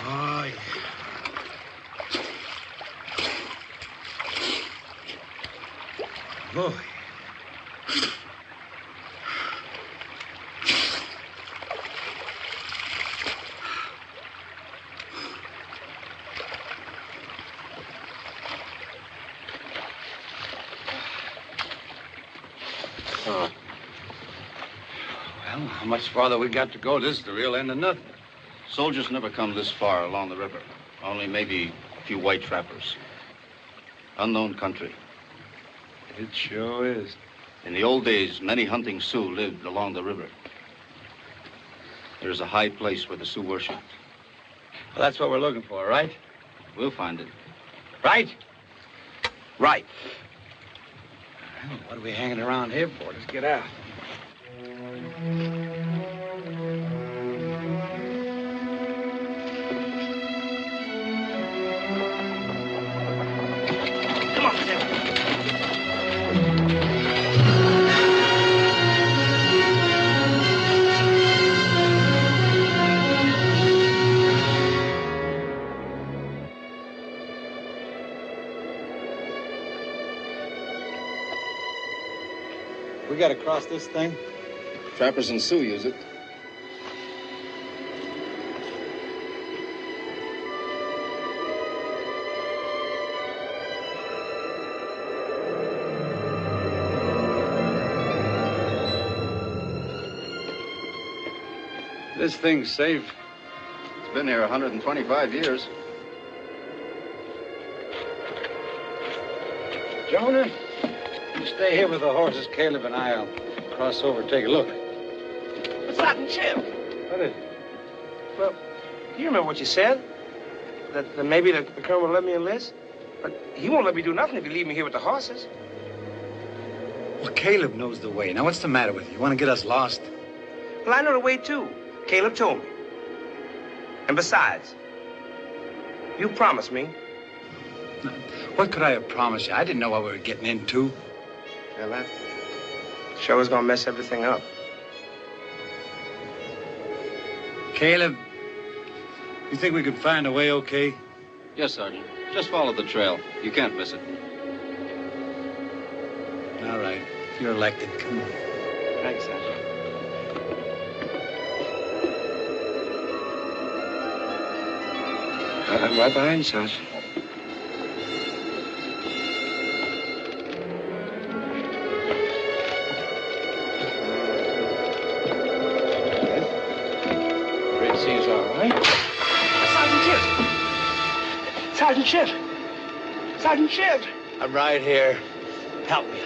Speaker 13: Oh, yeah. Boy.
Speaker 10: Well, how much farther we got to go? This is the real end of nothing.
Speaker 14: Soldiers never come this far along the river. Only maybe
Speaker 8: A few white trappers. Unknown country.
Speaker 10: It sure is.
Speaker 8: In the old days, many hunting Sioux lived along the river. There's a high place where the Sioux worship.
Speaker 10: Well, that's what we're looking for, right?
Speaker 8: We'll find it.
Speaker 10: Right?
Speaker 7: Right.
Speaker 10: Well, what are we hanging around here for? Let's get out.
Speaker 7: Come on, Sam.
Speaker 10: We gotta cross this thing.
Speaker 8: Trappers and Sioux use it.
Speaker 10: This thing's safe.
Speaker 8: It's been here 125 years.
Speaker 10: Jonah, you stay here with the horses. Caleb and I'll cross over and take a look.
Speaker 7: But Sergeant Chip.
Speaker 10: What is it?
Speaker 7: Well, you remember what you said? That maybe the colonel will let me enlist? But he won't let me do nothing if you leave me here with the horses.
Speaker 10: Well, Caleb knows the way. Now, what's the matter with you? You want to get us lost?
Speaker 7: Well, I know the way, too. Caleb told me. And besides, you promised me.
Speaker 10: What could I have promised you? I didn't know what we were getting into.
Speaker 7: Well, that sure is gonna mess everything up.
Speaker 10: Caleb, you think we could find a way okay?
Speaker 8: Yes, Sergeant. Just follow the trail. You can't miss it.
Speaker 10: All right. You're elected. Come on.
Speaker 7: Thanks, Sergeant. I'm right behind you, Sergeant.
Speaker 10: Red Sea's all right.
Speaker 7: Sergeant Chip! Sergeant Chip!
Speaker 10: I'm right here. Help me.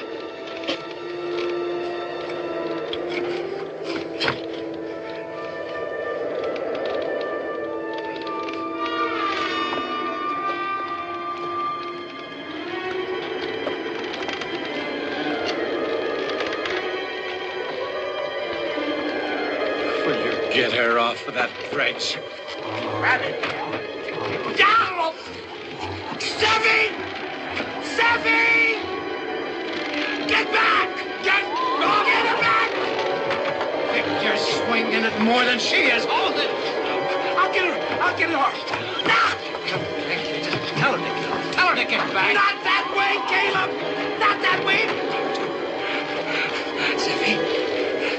Speaker 10: Will you get her off of that bridge?
Speaker 7: Rabbit! Down! Steffi! Steffi! Get back! Get her back!
Speaker 10: You're swinging it more than she is. Hold it!
Speaker 7: I'll get her! I'll get her!
Speaker 10: Come on, Nick. Just tell her to get, tell her to get back.
Speaker 7: Not that way, Caleb! Not that way!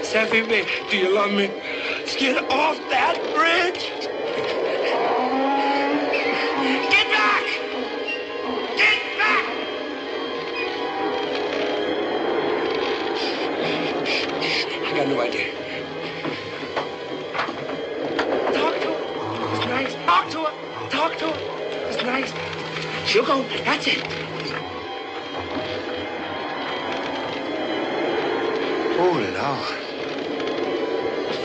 Speaker 7: Steffi, baby, do you love me? Get off that bridge! Get back! Get back! I got no idea. Talk to her. It's nice. Talk to her. Talk to her. It's nice. She'll go. That's it.
Speaker 10: Oh, Lord.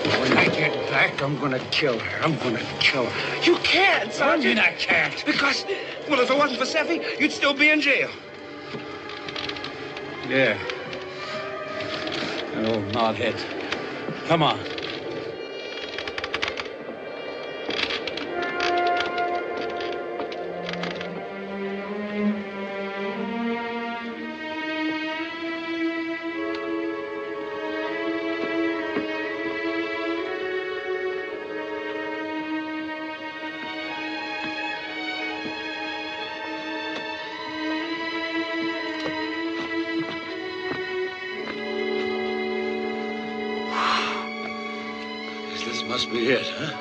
Speaker 10: When I get back, I'm gonna kill her. I'm gonna kill her.
Speaker 7: You can't, Sergeant.
Speaker 10: What do you mean I can't?
Speaker 7: Because, well, if it wasn't for Seffy, you'd still be in jail.
Speaker 10: Yeah. That old knothead. Come on. This must be it, huh?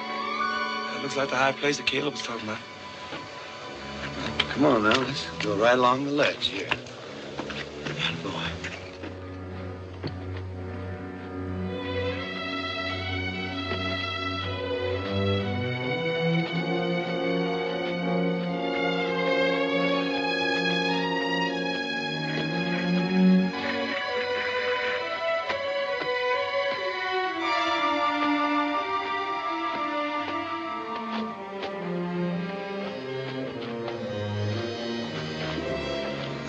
Speaker 7: That looks like the high place that Caleb was talking about.
Speaker 10: Come on now, let's go right along the ledge here. Good boy.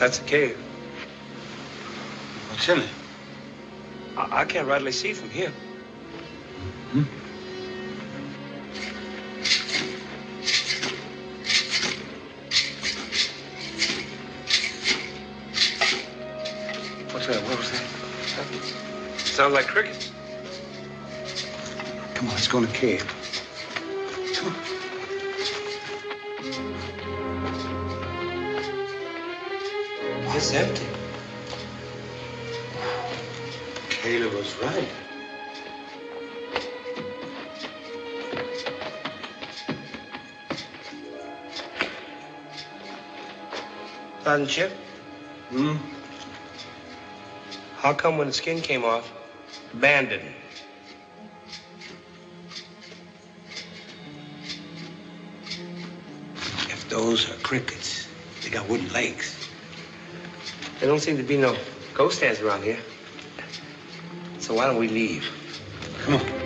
Speaker 7: That's the cave.
Speaker 13: What's in it?
Speaker 7: I can't rightly see from here.
Speaker 13: What's that? What was that?
Speaker 7: Sounds like crickets.
Speaker 13: Come on, let's go in the cave. Come on.
Speaker 7: It's empty.
Speaker 13: Caleb was right.
Speaker 7: Sergeant Chip? How come when the skin came off, the band didn't?
Speaker 13: If those are crickets, they got wooden legs.
Speaker 7: There don't seem to be no ghost stands around here. So why don't we leave?
Speaker 13: Come on.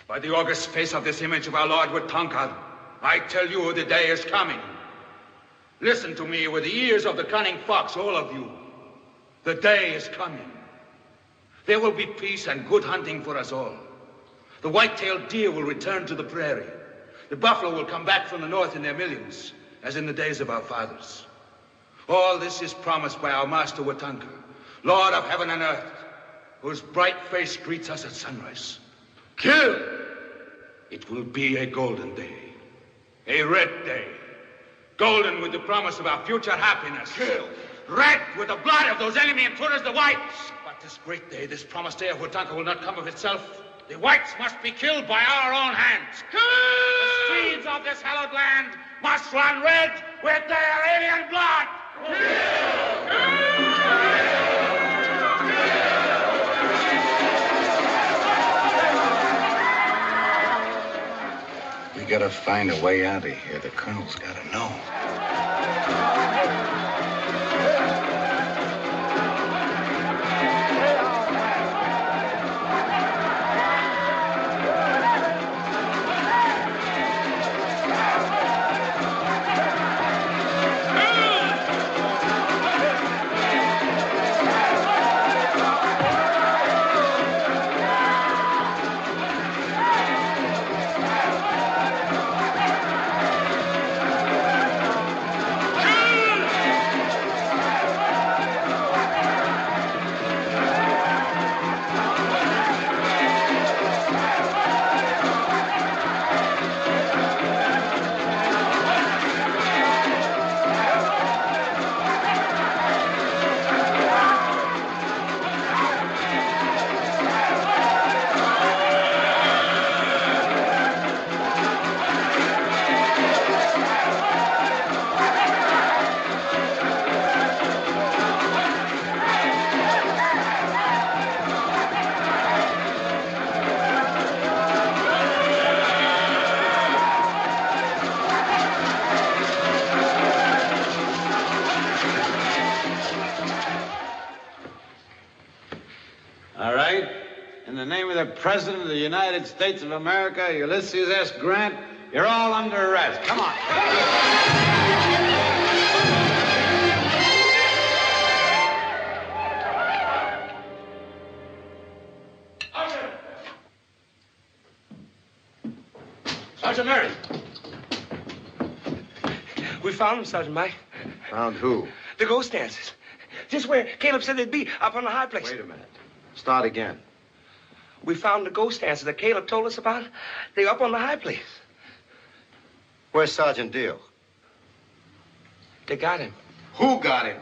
Speaker 17: By the august face of this image of our Lord Watonka, I tell you the day is coming. Listen to me with the ears of the cunning fox, all of you. The day is coming. There will be peace and good hunting for us all. The white-tailed deer will return to the prairie. The buffalo will come back from the north in their millions, as in the days of our fathers. All this is promised by our master Watonka, Lord of heaven and earth, whose bright face greets us at sunrise. Kill! It will be a golden day, a red day, golden with the promise of our future happiness. Kill! Red with the blood of those enemy intruders, the whites. But this great day, this promised day of Watonka will not come of itself. The whites must be killed by our own hands. Kill! The streams of this hallowed land must run red with their alien blood.
Speaker 13: We gotta find a way out of here. The colonel's gotta know.
Speaker 11: All right. In the name of the President of the United States of America, Ulysses S. Grant, you're all under arrest. Come on.
Speaker 7: Sergeant Murray. We found him, Sergeant Mike.
Speaker 2: Found who?
Speaker 7: The ghost dancers. Just where Caleb said they'd be, up on the high place.
Speaker 2: Wait a minute. Start again.
Speaker 7: We found the ghost dancers that Caleb told us about. They're up on the high place.
Speaker 2: Where's Sergeant Deal?
Speaker 7: They got him.
Speaker 2: Who got him?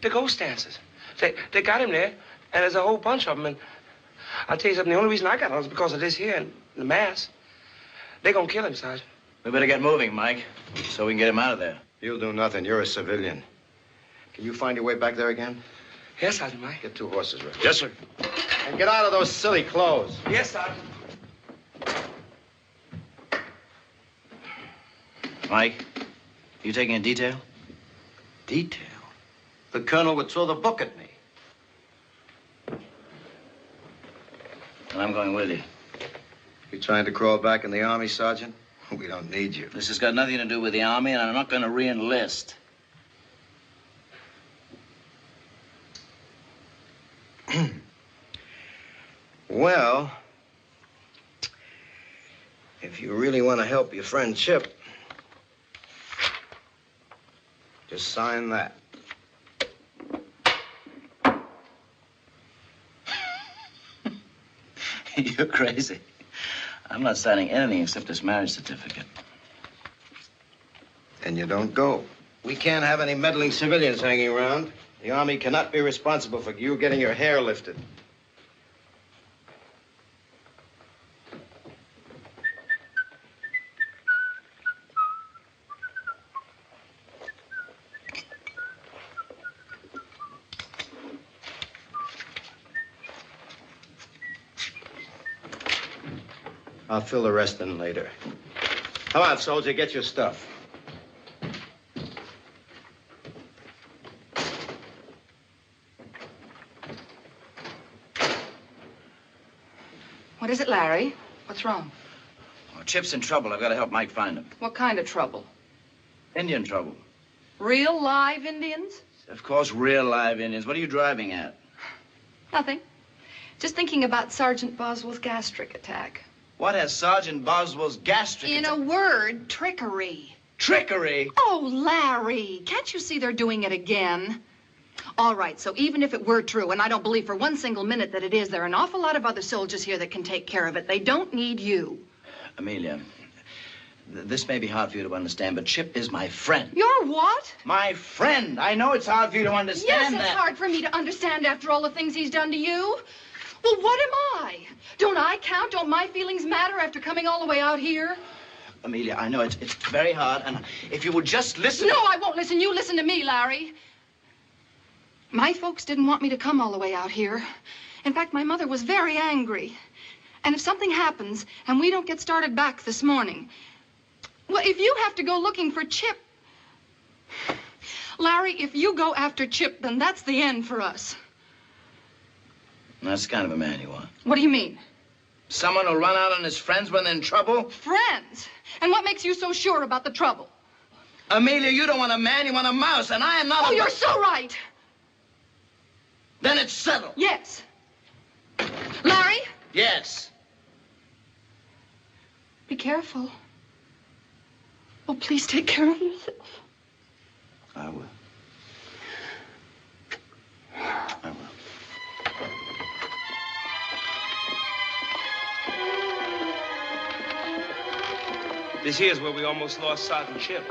Speaker 7: The ghost dancers. They got him there, and there's a whole bunch of them. And I'll tell you something, the only reason I got on is because of this here and the mask. They're gonna kill him, Sergeant.
Speaker 14: We better get moving, Mike, so we can get him out of there.
Speaker 2: You'll do nothing. You're a civilian. Can you find your way back there again?
Speaker 7: Yes, Sergeant Mike.
Speaker 2: Get 2 horses ready.
Speaker 14: Yes, sir.
Speaker 2: And get out of those silly clothes.
Speaker 7: Yes, Sergeant.
Speaker 14: Mike, you taking a detail?
Speaker 2: Detail? The colonel would throw the book at me.
Speaker 14: And I'm going with you.
Speaker 2: You trying to crawl back in the army, Sergeant? We don't need you.
Speaker 14: This has got nothing to do with the army, and I'm not going to re-enlist.
Speaker 2: Well, if you really want to help your friend Chip, just sign that.
Speaker 14: You're crazy. I'm not signing anything except this marriage certificate.
Speaker 2: And you don't go. We can't have any meddling civilians hanging around. The Army cannot be responsible for you getting your hair lifted. I'll fill the rest in later. Come on, soldier, get your stuff.
Speaker 15: What is it, Larry? What's wrong?
Speaker 14: Oh, Chip's in trouble. I've got to help Mike find him.
Speaker 15: What kind of trouble?
Speaker 14: Indian trouble.
Speaker 15: Real live Indians?
Speaker 14: Of course, real live Indians. What are you driving at?
Speaker 15: Nothing. Just thinking about Sergeant Boswell's gastric attack.
Speaker 14: What has Sergeant Boswell's gastric
Speaker 15: In a word, trickery.
Speaker 14: Trickery?
Speaker 15: Oh, Larry, can't you see they're doing it again? All right, so even if it were true, and I don't believe for one single minute that it is, there are an awful lot of other soldiers here that can take care of it. They don't need you.
Speaker 14: Amelia, this may be hard for you to understand, but Chip is my friend.
Speaker 15: You're what?
Speaker 14: My friend. I know it's hard for you to understand
Speaker 15: Yes,
Speaker 14: that.
Speaker 15: it's hard for me to understand after all the things he's done to you. Well, what am I? Don't I count? Don't my feelings matter after coming all the way out here?
Speaker 14: Amelia, I know it's very hard, and if you would just listen...
Speaker 15: No, I won't listen. You listen to me, Larry. My folks didn't want me to come all the way out here. In fact, my mother was very angry. And if something happens and we don't get started back this morning, well, if you have to go looking for Chip... Larry, if you go after Chip, then that's the end for us.
Speaker 14: That's the kind of a man you want.
Speaker 15: What do you mean?
Speaker 14: Someone who'll run out on his friends when they're in trouble?
Speaker 15: Friends? And what makes you so sure about the trouble?
Speaker 14: Amelia, you don't want a man, you want a mouse, and I am not
Speaker 15: Oh, you're so right.
Speaker 14: Then it's settled.
Speaker 15: Yes. Larry?
Speaker 14: Yes.
Speaker 15: Be careful. Oh, please take care of yourself.
Speaker 14: I will. I will.
Speaker 7: This here's where we almost lost Sergeant Chip.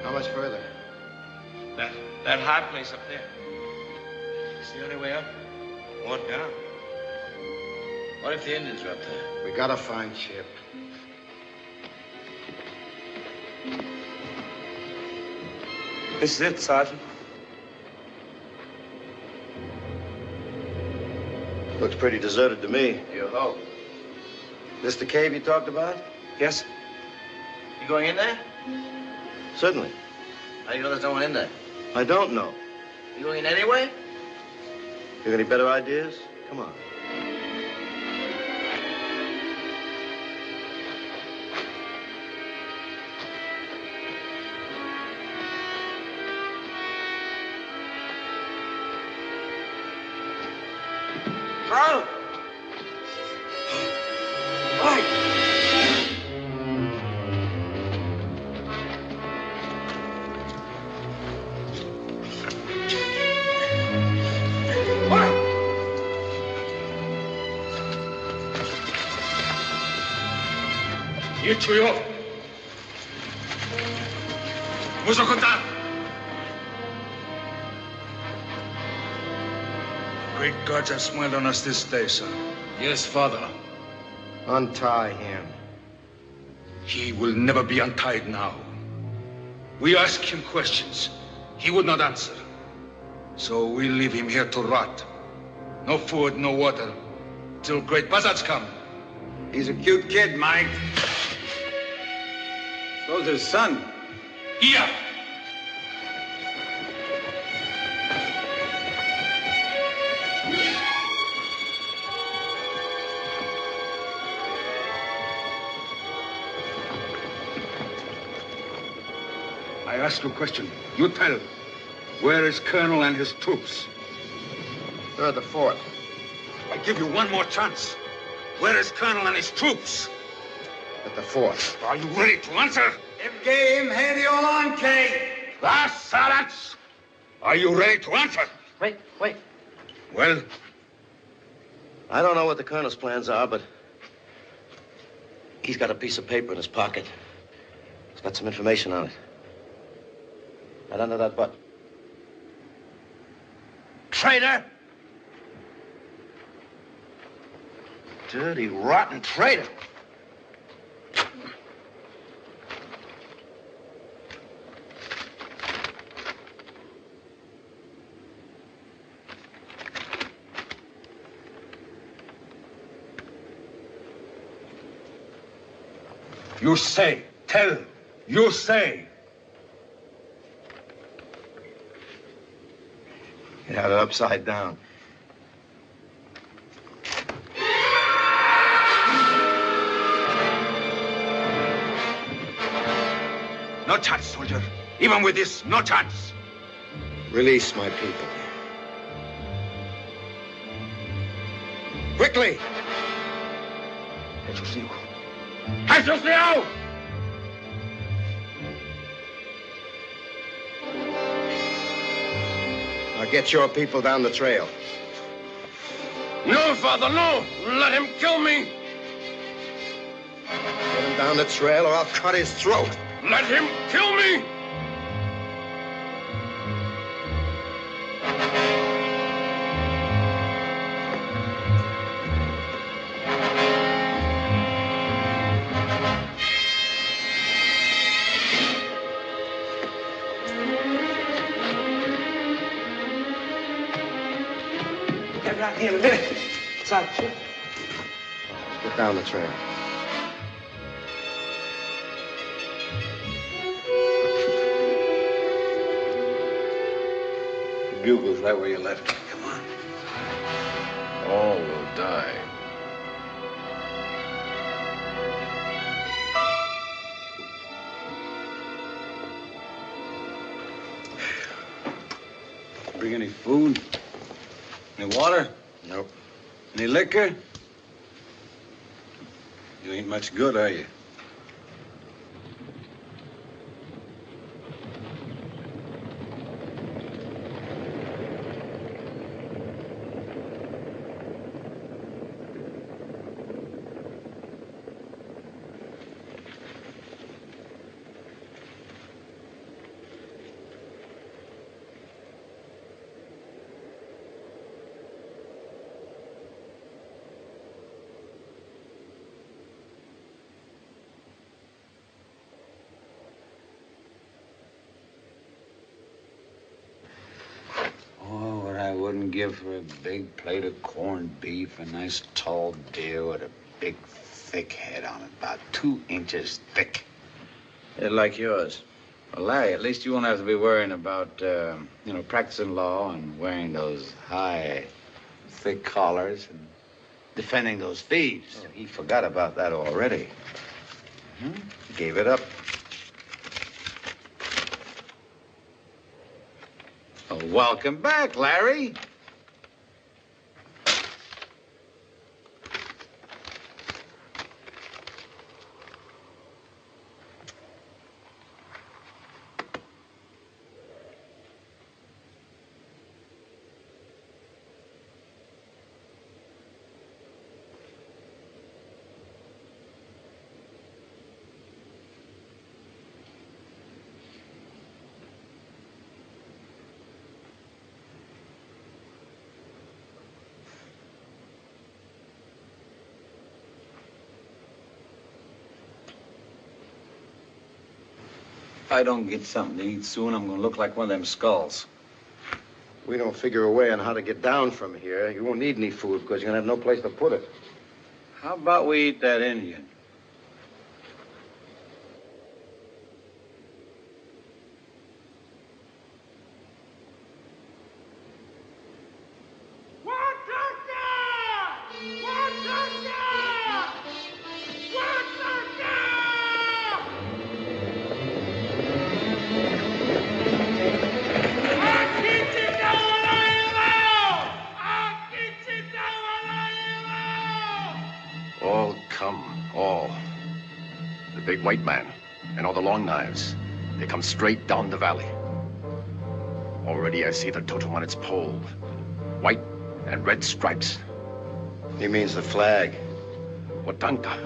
Speaker 2: How much further?
Speaker 7: That high place up there. It's the only way up. Or down.
Speaker 14: What if the Indians are up there?
Speaker 2: We gotta find Chip.
Speaker 7: This is it, Sergeant.
Speaker 2: Looks pretty deserted to me.
Speaker 14: You hope.
Speaker 2: This the cave you talked about?
Speaker 7: Yes.
Speaker 14: You going in there?
Speaker 2: Certainly.
Speaker 14: How do you know there's no one in there?
Speaker 2: I don't know.
Speaker 14: You going in anyway?
Speaker 2: You got any better ideas? Come on.
Speaker 11: Huh?
Speaker 17: Ничего. Музыканта! Great gods have smiled on us this day, son.
Speaker 8: Yes, Father.
Speaker 2: Untie him.
Speaker 17: He will never be untied now. We ask him questions. He would not answer. So we leave him here to rot. No food, no water, till great buzzards come.
Speaker 11: He's a cute kid, Mike. So's his son.
Speaker 17: Yeah. I ask you a question. You tell. Where is Colonel and his troops?
Speaker 2: They're at the fort.
Speaker 17: I give you one more chance. Where is Colonel and his troops?
Speaker 2: At the fort.
Speaker 17: Are you ready to answer?
Speaker 11: Game Hediolante.
Speaker 17: Silence! Are you ready to answer?
Speaker 14: Wait.
Speaker 17: Well?
Speaker 8: I don't know what the colonel's plans are, but he's got a piece of paper in his pocket. It's got some information on it. Right under that button.
Speaker 14: Traitor! Dirty, rotten traitor!
Speaker 17: You say. Tell. You say.
Speaker 2: He had it upside down.
Speaker 17: No chance, soldier. Even with this, no chance.
Speaker 2: Release my people. Quickly!
Speaker 17: Jesus mío. Jesus mío!
Speaker 2: Now get your people down the trail.
Speaker 4: No, Father, no! Let him kill me!
Speaker 2: Get him down the trail or I'll cut his throat.
Speaker 4: Let him kill me!
Speaker 7: Get around here in a minute. Inside the ship.
Speaker 2: Get down the trail.
Speaker 11: The bugle's right where you left it. Come on.
Speaker 10: All will die.
Speaker 11: Bring any food? Any water?
Speaker 2: Nope.
Speaker 11: Any liquor? You ain't much good, are you? Oh, what I wouldn't give for a big plate of corned beef, a nice tall deer with a big, thick head on it, about 2 inches thick.
Speaker 13: Yeah, like yours. Well, Larry, at least you won't have to be worrying about, practicing law and wearing those high, thick collars and defending those thieves.
Speaker 2: Oh, he forgot about that already. He gave it up.
Speaker 13: Oh, welcome back, Larry.
Speaker 11: If I don't get something to eat soon, I'm gonna look like one of them skulls.
Speaker 2: We don't figure a way on how to get down from here. You won't need any food because you're gonna have no place to put it.
Speaker 11: How about we eat that Indian?
Speaker 18: All come, all. The big white man and all the long knives. They come straight down the valley. Already I see the totem on its pole. White and red stripes.
Speaker 2: He means the flag.
Speaker 18: Watanka,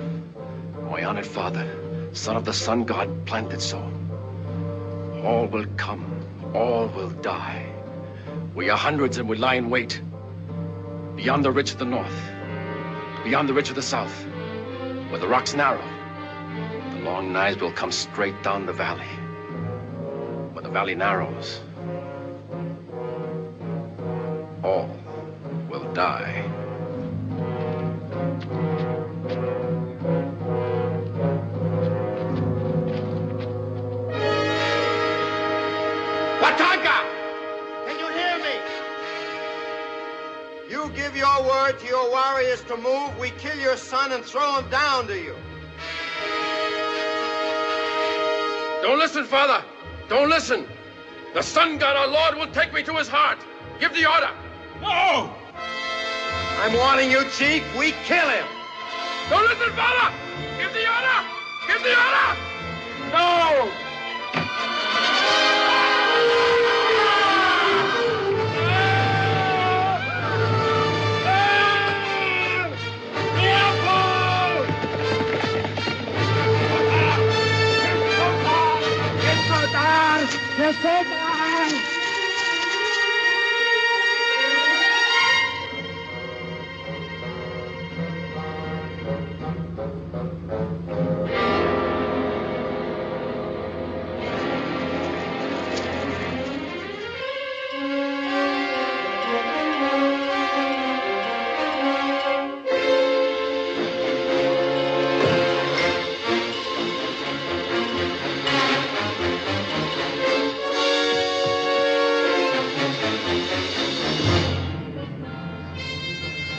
Speaker 18: my honored father, son of the sun god, planted so. All will come, all will die. We are hundreds and we lie in wait. Beyond the ridge of the north, beyond the ridge of the south, where the rocks narrow, the long knives will come straight down the valley. Where the valley narrows, all will die.
Speaker 2: Watanka! Can you hear me? You give your word to your warriors to move, we kill your son and throw him down to you.
Speaker 18: Don't listen, father. Don't listen. The sun god, our Lord, will take me to his heart. Give the order.
Speaker 2: No! I'm warning you, Chief. We kill him.
Speaker 18: Don't listen, father. Give the order. Give the order. No!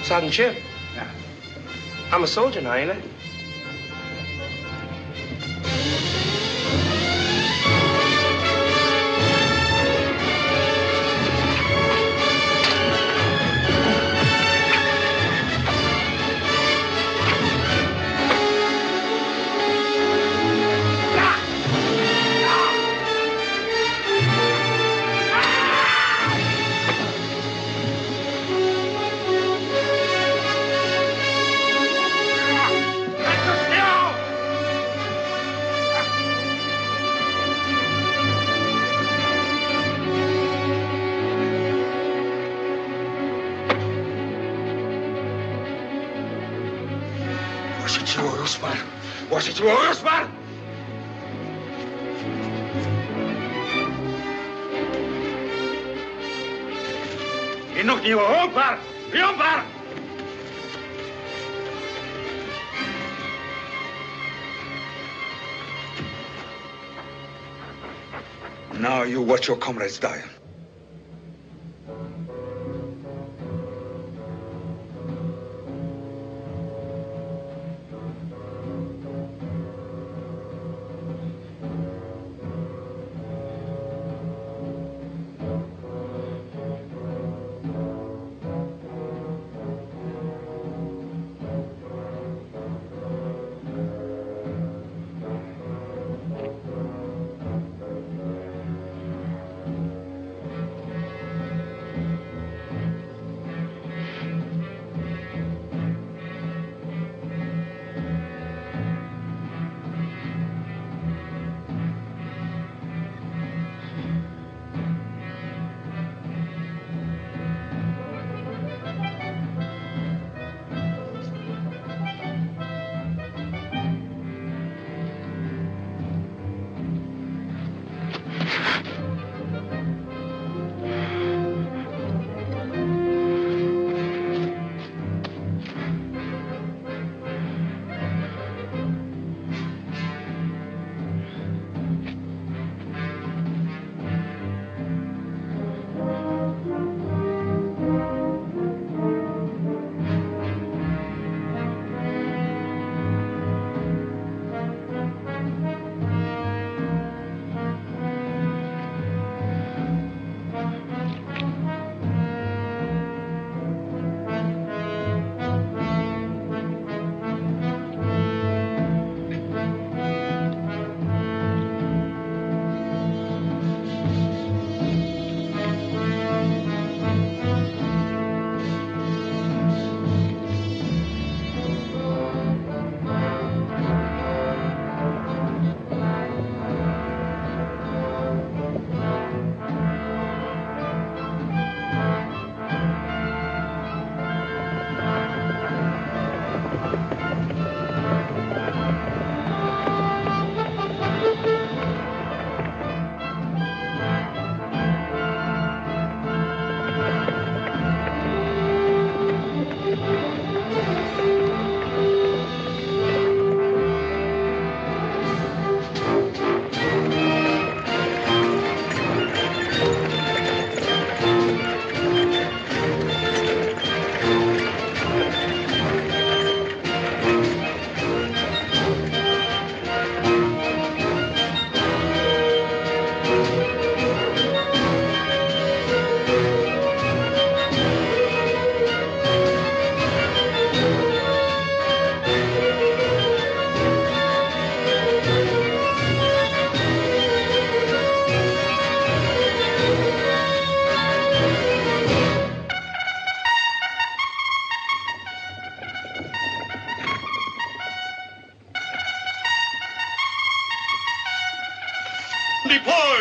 Speaker 7: Sergeant Chip.
Speaker 11: Yeah.
Speaker 7: I'm a soldier now, ain't I?
Speaker 17: Now you watch your comrades die.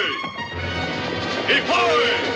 Speaker 3: Keep high!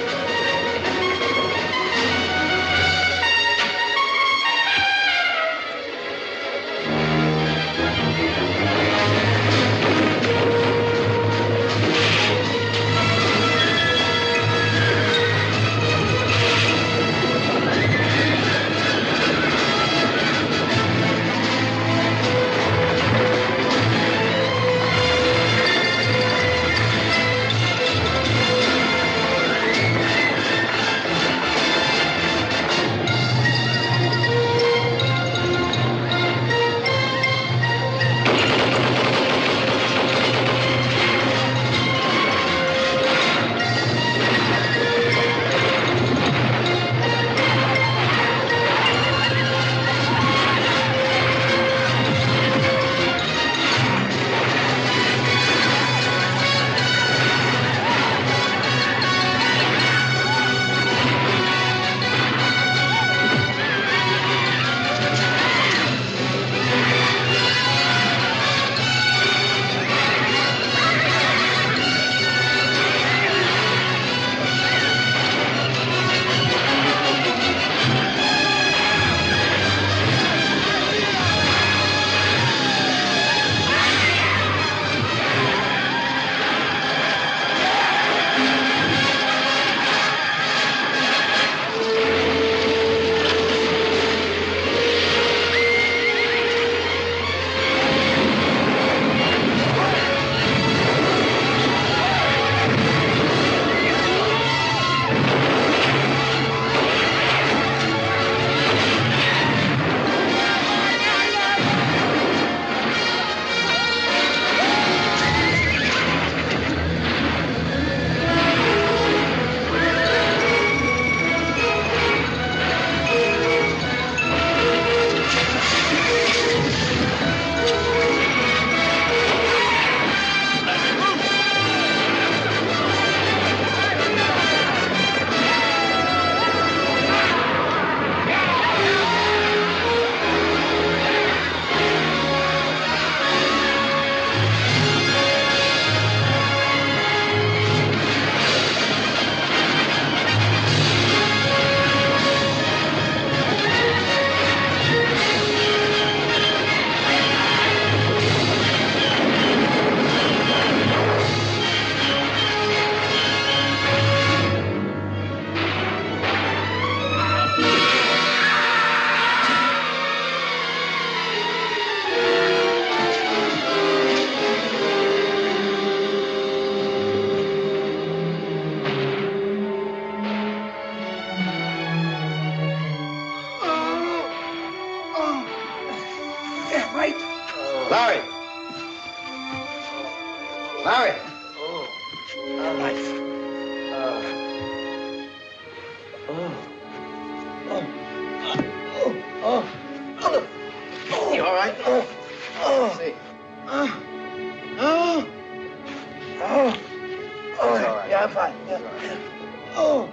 Speaker 14: Larry! Larry! Life. You all right? See.
Speaker 19: Yeah, I'm fine. Yeah. Oh.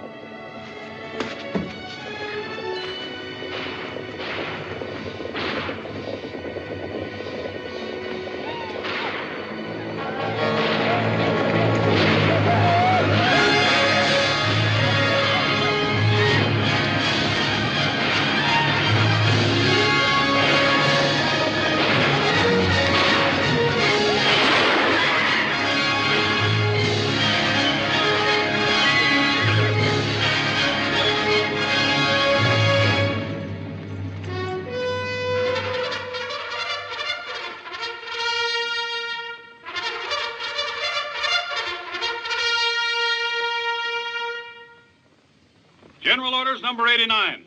Speaker 3: General Orders number 89.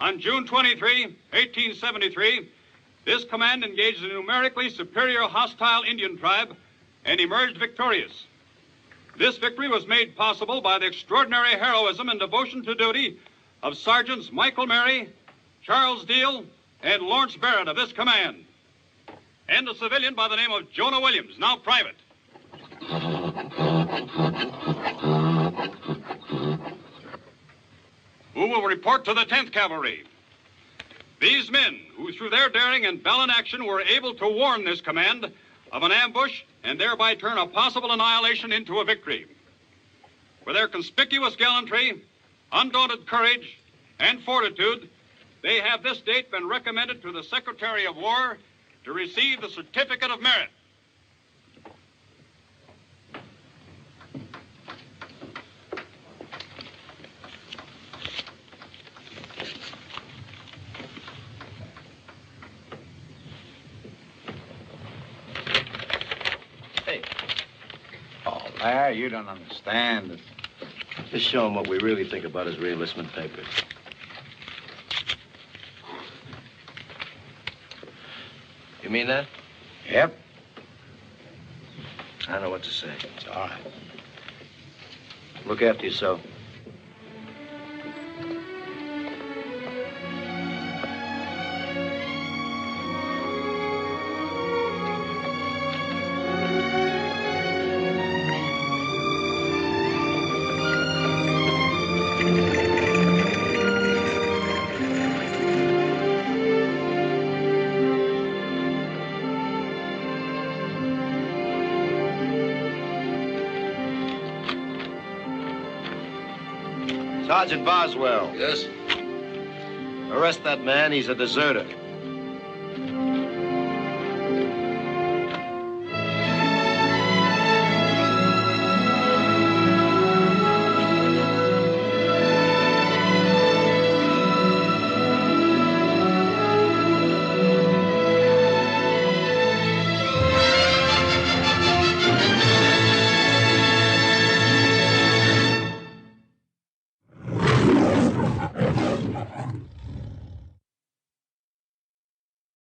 Speaker 3: On June 23, 1873, this command engaged a numerically superior hostile Indian tribe and emerged victorious. This victory was made possible by the extraordinary heroism and devotion to duty of Sergeants Michael Mary, Charles Deal, and Lawrence Barrett of this command, and a civilian by the name of Jonah Williams, now private. Who will report to the 10th Cavalry. These men, who through their daring and valiant action were able to warn this command of an ambush and thereby turn a possible annihilation into a victory. For their conspicuous gallantry, undaunted courage, and fortitude, they have this date been recommended to the Secretary of War to receive the Certificate of Merit.
Speaker 11: Oh, Larry, you don't understand.
Speaker 8: Just show him what we really think about his re-enlistment papers. You mean that?
Speaker 11: Yep.
Speaker 8: I don't know what to say.
Speaker 11: It's all right.
Speaker 8: Look after yourself. Sergeant Boswell.
Speaker 10: Yes?
Speaker 8: Arrest that man. He's a deserter.